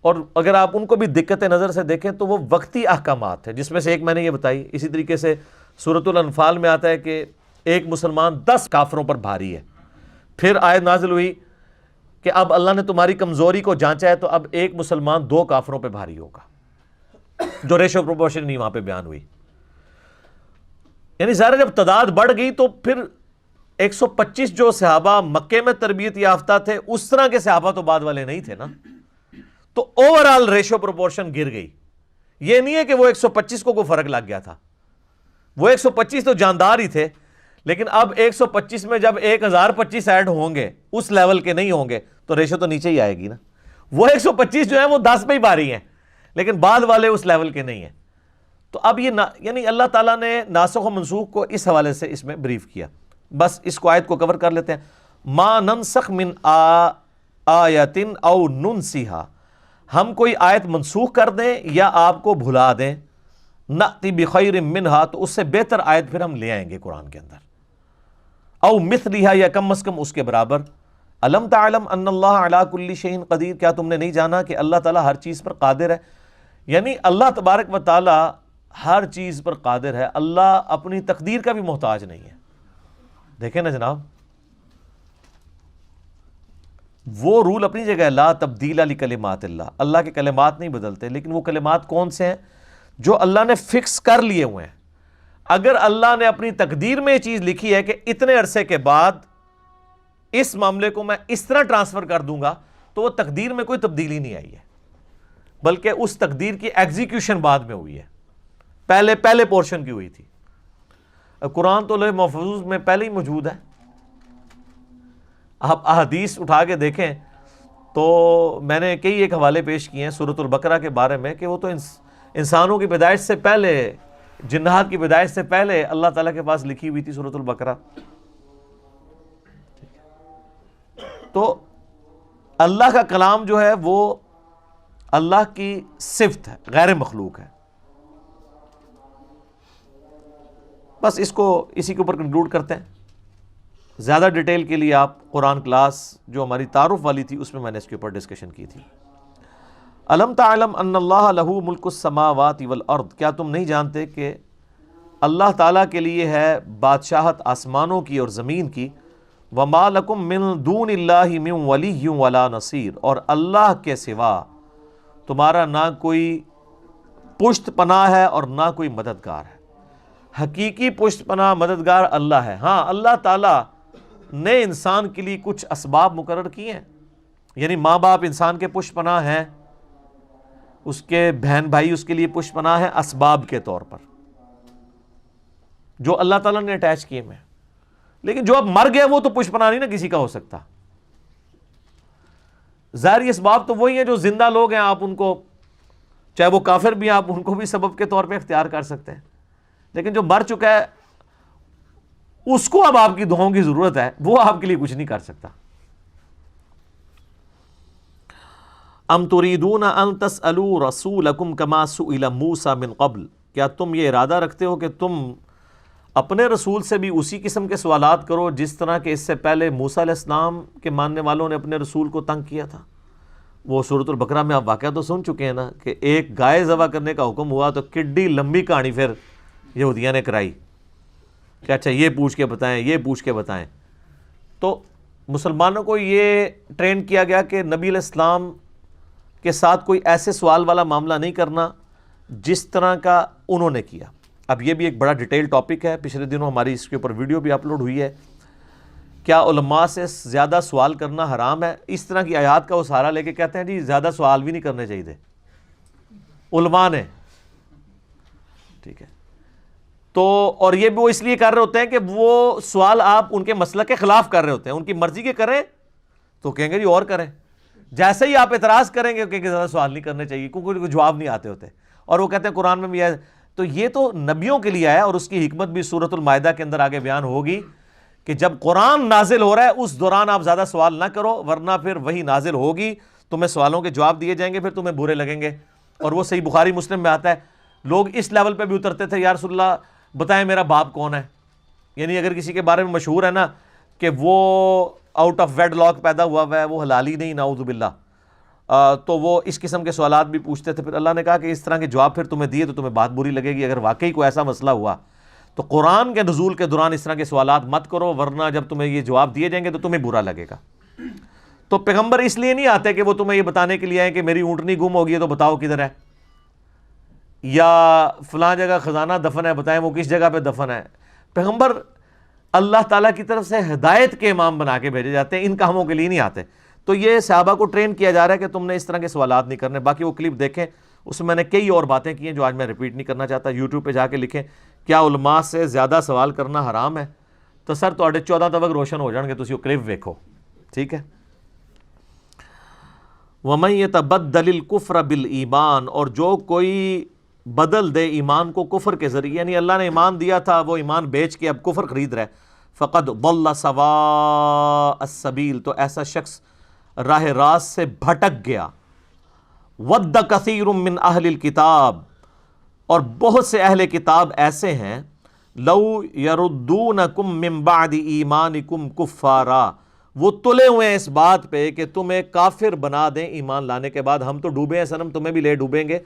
اور اگر آپ ان کو بھی دقت نظر سے دیکھیں تو وہ وقتی احکامات ہیں، جس میں سے ایک میں نے یہ بتائی۔ اسی طریقے سے سورۃ الانفال میں آتا ہے کہ ایک مسلمان 10 کافروں پر بھاری ہے، پھر آیت نازل ہوئی کہ اب اللہ نے تمہاری کمزوری کو جانچا ہے، تو اب ایک مسلمان 2 کافروں پہ بھاری ہوگا، جو ریشو پروپورشن نہیں وہاں پہ بیان ہوئی۔ یعنی ظاہر جب تعداد بڑھ گئی تو پھر 125 جو صحابہ مکے میں تربیت یافتہ تھے، اس طرح کے صحابہ تو بعد والے نہیں تھے نا، تو اوورآل ریشو پروپورشن گر گئی۔ یہ نہیں ہے کہ وہ 125 کو کوئی فرق لگ گیا تھا، وہ 125 تو جاندار ہی تھے، لیکن اب 125 میں جب 1025 ایڈ ہوں گے، اس لیول کے نہیں ہوں گے، تو ریشو تو نیچے ہی آئے گی نا۔ وہ 125 جو ہیں وہ 10 پہ ہی بھاری ہیں، لیکن بعد والے اس لیول کے نہیں ہیں۔ تو اب یہ یعنی اللہ تعالیٰ نے ناسخ و منسوخ کو اس حوالے سے اس میں بریف کیا۔ بس اس کو آیت کو کور کر لیتے ہیں۔ ما ننسخ من آیت او ننسیہا، ہم کوئی آیت منسوخ کر دیں یا آپ کو بھلا دیں، نأتی بخیر منہا، تو اس سے بہتر آیت پھر ہم لے آئیں گے قرآن کے اندر، او مثلہا، یا کم از کم اس کے برابر۔ الم تعلم ان اللہ علی کل شیء قدیر، کیا تم نے نہیں جانا کہ اللہ تعالیٰ ہر چیز پر قادر ہے؟ یعنی اللہ تبارک و تعالیٰ ہر چیز پر قادر ہے، اللہ اپنی تقدیر کا بھی محتاج نہیں ہے۔ دیکھیں نا جناب، وہ رول اپنی جگہ ہے، لا تبدیل لکلمات اللہ، اللہ کے کلمات نہیں بدلتے، لیکن وہ کلمات کون سے ہیں جو اللہ نے فکس کر لیے ہوئے ہیں۔ اگر اللہ نے اپنی تقدیر میں یہ چیز لکھی ہے کہ اتنے عرصے کے بعد اس معاملے کو میں اس طرح ٹرانسفر کر دوں گا، تو وہ تقدیر میں کوئی تبدیلی نہیں آئی ہے، بلکہ اس تقدیر کی ایگزیکیوشن بعد میں ہوئی ہے، پہلے پورشن کی ہوئی تھی۔ قرآن تو لوح محفوظ میں پہلے ہی موجود ہے، آپ احادیث اٹھا کے دیکھیں تو میں نے کئی ایک حوالے پیش کیے ہیں سورۃ البقرہ کے بارے میں کہ وہ تو انسانوں کی پیدائش سے پہلے، جنات کی پیدائش سے پہلے اللہ تعالیٰ کے پاس لکھی ہوئی تھی سورۃ البقرہ۔ تو اللہ کا کلام جو ہے وہ اللہ کی صفت ہے، غیر مخلوق ہے۔ بس اس کو اسی کے اوپر کنکلوڈ کرتے ہیں۔ زیادہ ڈیٹیل کے لیے آپ قرآن کلاس جو ہماری تعارف والی تھی اس میں نے اس کے اوپر ڈسکشن کی تھی۔ الم تعلم ان اللہ لہ ملک السماوات والارض، کیا تم نہیں جانتے کہ اللہ تعالیٰ کے لیے ہے بادشاہت آسمانوں کی اور زمین کی، وما لکم من دون اللہ من ولی ولا نصیر، اور اللہ کے سوا تمہارا نہ کوئی پشت پناہ ہے اور نہ کوئی مددگار ہے۔ حقیقی پشت پناہ مددگار اللہ ہے۔ ہاں، اللہ تعالیٰ نے انسان کے لیے کچھ اسباب مقرر کیے ہیں، یعنی ماں باپ انسان کے پشت پناہ ہیں، اس کے بہن بھائی اس کے لیے پشت پناہ ہے اسباب کے طور پر جو اللہ تعالیٰ نے اٹیچ کیے میں، لیکن جو اب مر گیا وہ تو پشت پناہ نہیں نا کسی کا ہو سکتا. ظاہری اسباب تو وہی ہیں جو زندہ لوگ ہیں، آپ ان کو چاہے وہ کافر بھی ہیں آپ ان کو بھی سبب کے طور پہ اختیار کر سکتے ہیں، لیکن جو مر چکا ہے اس کو اب آپ کی دعاؤں کی ضرورت ہے، وہ آپ کے لیے کچھ نہیں کر سکتا. ام تريدون ان تسألوا رسولکم کما سئل موسیٰ من قبل، کیا تم یہ ارادہ رکھتے ہو کہ تم اپنے رسول سے بھی اسی قسم کے سوالات کرو جس طرح کہ اس سے پہلے موسیٰ علیہ السلام کے ماننے والوں نے اپنے رسول کو تنگ کیا تھا؟ وہ سورۃ البقرہ میں آپ واقعہ تو سن چکے ہیں نا کہ ایک گائے ذبح کرنے کا حکم ہوا تو کڈی لمبی کہانی پھر یہودیاں نے کرائی کہ اچھا یہ پوچھ کے بتائیں، یہ پوچھ کے بتائیں. تو مسلمانوں کو یہ ٹرین کیا گیا کہ نبی علیہ السلام کے ساتھ کوئی ایسے سوال والا معاملہ نہیں کرنا جس طرح کا انہوں نے کیا. اب یہ بھی ایک بڑا ڈیٹیل ٹاپک ہے، پچھلے دنوں ہماری اس کے اوپر ویڈیو بھی اپلوڈ ہوئی ہے. کیا علماء سے زیادہ سوال کرنا حرام ہے؟ اس طرح کی آیات کا وہ سہارا لے کے کہتے ہیں جی زیادہ سوال بھی نہیں کرنے چاہیے علماء نے، ٹھیک ہے. تو اور یہ بھی وہ اس لیے کر رہے ہوتے ہیں کہ وہ سوال آپ ان کے مسلک کے خلاف کر رہے ہوتے ہیں، ان کی مرضی کے کریں تو کہیں گے جی اور کریں، جیسے ہی آپ اعتراض کریں گے کہ زیادہ سوال نہیں کرنے چاہیے کیونکہ ان کو جواب نہیں آتے ہوتے. اور وہ کہتے ہیں قرآن میں بھی ہے، تو یہ تو نبیوں کے لیے آیا، اور اس کی حکمت بھی سورۃ المائدہ کے اندر آگے بیان ہوگی کہ جب قرآن نازل ہو رہا ہے اس دوران آپ زیادہ سوال نہ کرو، ورنہ پھر وہی نازل ہوگی، تمہیں سوالوں کے جواب دیے جائیں گے، پھر تمہیں برے لگیں گے. اور وہ صحیح بخاری مسلم میں آتا ہے، لوگ اس لیول پہ بھی اترتے تھے، یا رسول اللہ بتائیں میرا باپ کون ہے. یعنی اگر کسی کے بارے میں مشہور ہے نا کہ وہ آؤٹ آف ویڈ لاک پیدا ہوا ہے، وہ حلال ہی نہیں، نعوذ باللہ، تو وہ اس قسم کے سوالات بھی پوچھتے تھے. پھر اللہ نے کہا کہ اس طرح کے جواب پھر تمہیں دیے تو تمہیں بات بری لگے گی. اگر واقعی کوئی ایسا مسئلہ ہوا تو قرآن کے نزول کے دوران اس طرح کے سوالات مت کرو، ورنہ جب تمہیں یہ جواب دیے جائیں گے تو تمہیں برا لگے گا. تو پیغمبر اس لیے نہیں آتے کہ وہ تمہیں یہ بتانے کے لیے آئے کہ میری اونٹنی گم ہو گئی ہے تو بتاؤ کدھر ہے، یا فلاں جگہ خزانہ دفن ہے بتائیں وہ کس جگہ پہ دفن ہے. پیغمبر اللہ تعالیٰ کی طرف سے ہدایت کے امام بنا کے بھیجے جاتے ہیں، ان کاموں کے لیے نہیں آتے. تو یہ صحابہ کو ٹرین کیا جا رہا ہے کہ تم نے اس طرح کے سوالات نہیں کرنے. باقی وہ کلپ دیکھیں، اس میں میں نے کئی اور باتیں کی ہیں جو آج میں ریپیٹ نہیں کرنا چاہتا. یوٹیوب پہ جا کے لکھیں کیا علماء سے زیادہ سوال کرنا حرام ہے، تو سر تواڈے 14 طبق روشن ہو جان گے، تسی وہ کلپ ویکھو، ٹھیک ہے. وَمَن يَتَبَدَّلِ الْكُفْرَ بِالْإِيمَانِ، اور جو کوئی بدل دے ایمان کو کفر کے ذریعے، یعنی اللہ نے ایمان دیا تھا وہ ایمان بیچ کے اب کفر خرید رہا ہے، فَقَدْ ضَلَّ سَوَاءَ السَّبِيلِ، تو ایسا شخص راہ راست سے بھٹک گیا. وَدَّ كَثِيرٌ مِّنْ أَهْلِ الْكِتَابِ، اور بہت سے اہل کتاب ایسے ہیں، لَوْ يَرُدُّونَكُم مِّن بَعْدِ إِيمَانِكُمْ كُفَّارًا، وہ تلے ہوئے ہیں اس بات پہ کہ تمہیں کافر بنا دیں ایمان لانے کے بعد. ہم تو ڈوبے ہیں صنم، تمہیں بھی لے ڈوبیں گے.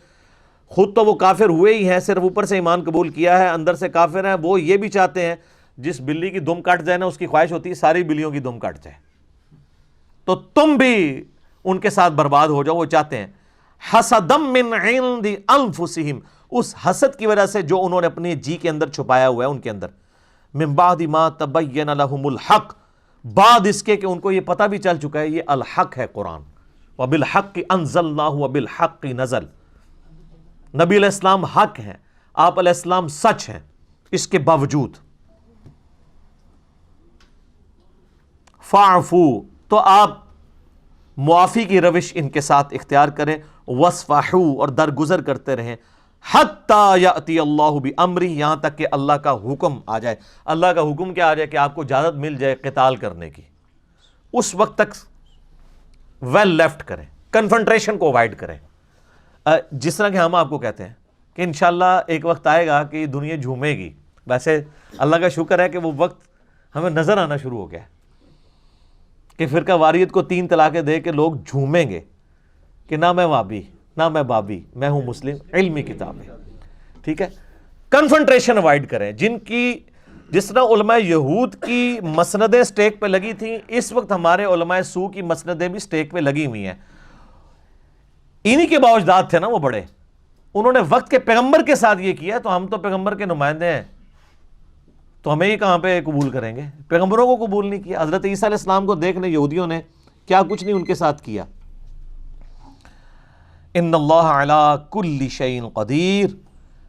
خود تو وہ کافر ہوئے ہی ہیں، صرف اوپر سے ایمان قبول کیا ہے، اندر سے کافر ہیں. وہ یہ بھی چاہتے ہیں جس بلی کی دم کٹ جائے نا اس کی خواہش ہوتی ہے ساری بلیوں کی دم کٹ جائے، تو تم بھی ان کے ساتھ برباد ہو جاؤ. وہ چاہتے ہیں حسدم من عند انفسہم، اس حسد کی وجہ سے جو انہوں نے اپنے جی کے اندر چھپایا ہوا ہے ان کے اندر، من بعد ما تبین لہم الحق، بعد اس کے کہ ان کو یہ پتہ بھی چل چکا ہے یہ الحق ہے قرآن. وبالحق انزلناہ وبالحق نزل، نبی علیہ السلام حق ہیں، آپ علیہ السلام سچ ہیں، اس کے باوجود فاعفو، تو آپ معافی کی روش ان کے ساتھ اختیار کریں، وصفحو، اور درگزر کرتے رہیں، حتی یأتی اللہ بامرہ، یہاں تک کہ اللہ کا حکم آ جائے. اللہ کا حکم کیا آ جائے کہ آپ کو اجازت مل جائے قتال کرنے کی، اس وقت تک ویل لیفٹ کریں، کنفرنٹریشن کو اوائڈ کریں. جس طرح کہ ہم آپ کو کہتے ہیں کہ انشاءاللہ ایک وقت آئے گا کہ دنیا جھومے گی. ویسے اللہ کا شکر ہے کہ وہ وقت ہمیں نظر آنا شروع ہو گیا ہے کہ فرقہ واریت کو 3 طلاقیں دے کے لوگ جھومیں گے کہ نہ میں وابی نہ میں بابی، میں ہوں مسلم، علمی کتاب ہے، ٹھیک ہے. کنفرنٹریشن اوائڈ کریں. جس طرح علماء یہود کی مسندیں سٹیک پہ لگی تھیں، اس وقت ہمارے علماء سو کی مسندیں بھی سٹیک پہ لگی ہوئی ہیں. انہی کے باوجداد تھے نا وہ بڑے، انہوں نے وقت کے پیغمبر کے ساتھ یہ کیا، تو ہم تو پیغمبر کے نمائندے ہیں، تو ہمیں یہ کہاں پہ قبول کریں گے؟ پیغمبروں کو قبول نہیں کیا. حضرت عیسیٰ علیہ السلام کو دیکھ لیں، یہودیوں نے کیا کچھ نہیں ان کے ساتھ کیا. ان اللہ علی کل شیء قدیر،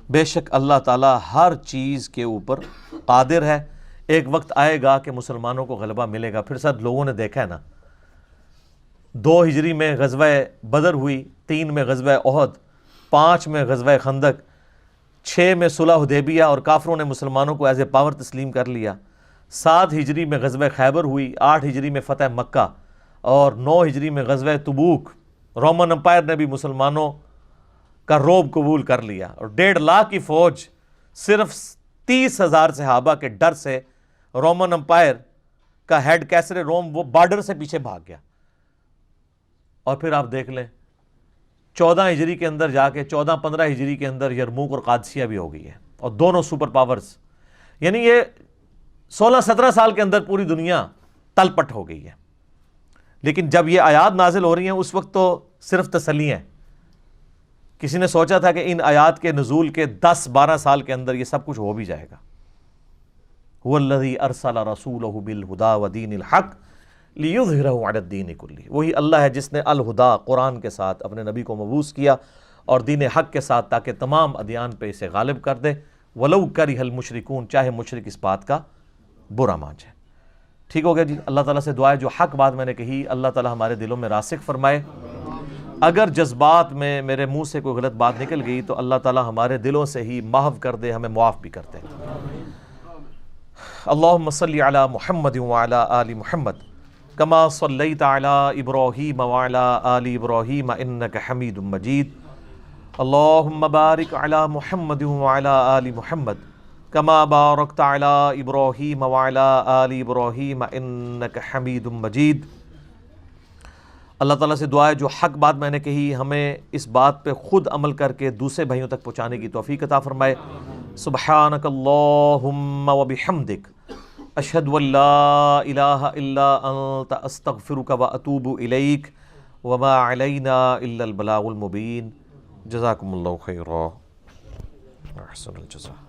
بے شک اللہ تعالیٰ ہر چیز کے اوپر قادر ہے۔ ایک وقت آئے گا کہ مسلمانوں کو غلبہ ملے گا۔ پھر ساتھ لوگوں نے دیکھا ہے نا، 2 ہجری میں غزوہ بدر ہوئی، 3 میں غزوہ احد، 5 میں غزوہ خندق، 6 میں صلح حدیبیہ اور کافروں نے مسلمانوں کو ایز اے پاور تسلیم کر لیا، 7 ہجری میں غزوہ خیبر ہوئی، 8 ہجری میں فتح مکہ، اور 9 ہجری میں غزوہ تبوک۔ رومن امپائر نے بھی مسلمانوں کا روب قبول کر لیا، اور 1.5 لاکھ کی فوج صرف 30,000 صحابہ کے ڈر سے رومن امپائر کا ہیڈ کیسر روم وہ بارڈر سے پیچھے بھاگ گیا۔ اور پھر آپ دیکھ لیں 14 ہجری کے اندر جا کے 14-15 ہجری کے اندر یرموک اور قادسیہ بھی ہو گئی ہے، اور دونوں سپر پاورز، یعنی یہ 16-17 سال کے اندر پوری دنیا تل پٹ ہو گئی ہے۔ لیکن جب یہ آیات نازل ہو رہی ہیں اس وقت تو صرف تسلی ہیں۔ کسی نے سوچا تھا کہ ان آیات کے نزول کے 10-12 سال کے اندر یہ سب کچھ ہو بھی جائے گا۔ هو الذی ارسل رسولہ بالہدی ودین الحق لیظہرہ علی الدین کلہ، وہی اللہ ہے جس نے الہدا قرآن کے ساتھ اپنے نبی کو مبعوث کیا اور دین حق کے ساتھ، تاکہ تمام ادیان پہ اسے غالب کر دے، ولو کرہ المشرکون، چاہے مشرک اس بات کا برا مان جائے۔ ٹھیک ہو گیا جی۔ اللہ تعالیٰ سے دعا ہے جو حق بات میں نے کہی اللہ تعالیٰ ہمارے دلوں میں راسخ فرمائے۔ اگر جذبات میں میرے منہ سے کوئی غلط بات نکل گئی تو اللہ تعالیٰ ہمارے دلوں سے ہی محو کر دے، ہمیں معاف بھی کر دے۔ اللہم صلی علی محمد وعلی آل محمد کما صلیت علی ابراہیم وعلی آل ابراہیم انک حمید مجید۔ اللہم بارک علی محمد وعلی آل محمد کما بارکت علی ابراہیم وعلی آل ابراہیم انک حمید مجید۔ اللہ تعالیٰ سے دعا ہے جو حق بات میں نے کہی ہمیں اس بات پہ خود عمل کر کے دوسرے بھائیوں تک پہنچانے کی توفیق عطا فرمائے۔ سبحانک اللہم وبحمدک، اشہد ان لا الہ الا انت، استغفرک واتوب الیک، وما علینا الا البلاغ المبین۔ جزاکم اللہ خیرا، احسن الجزاء۔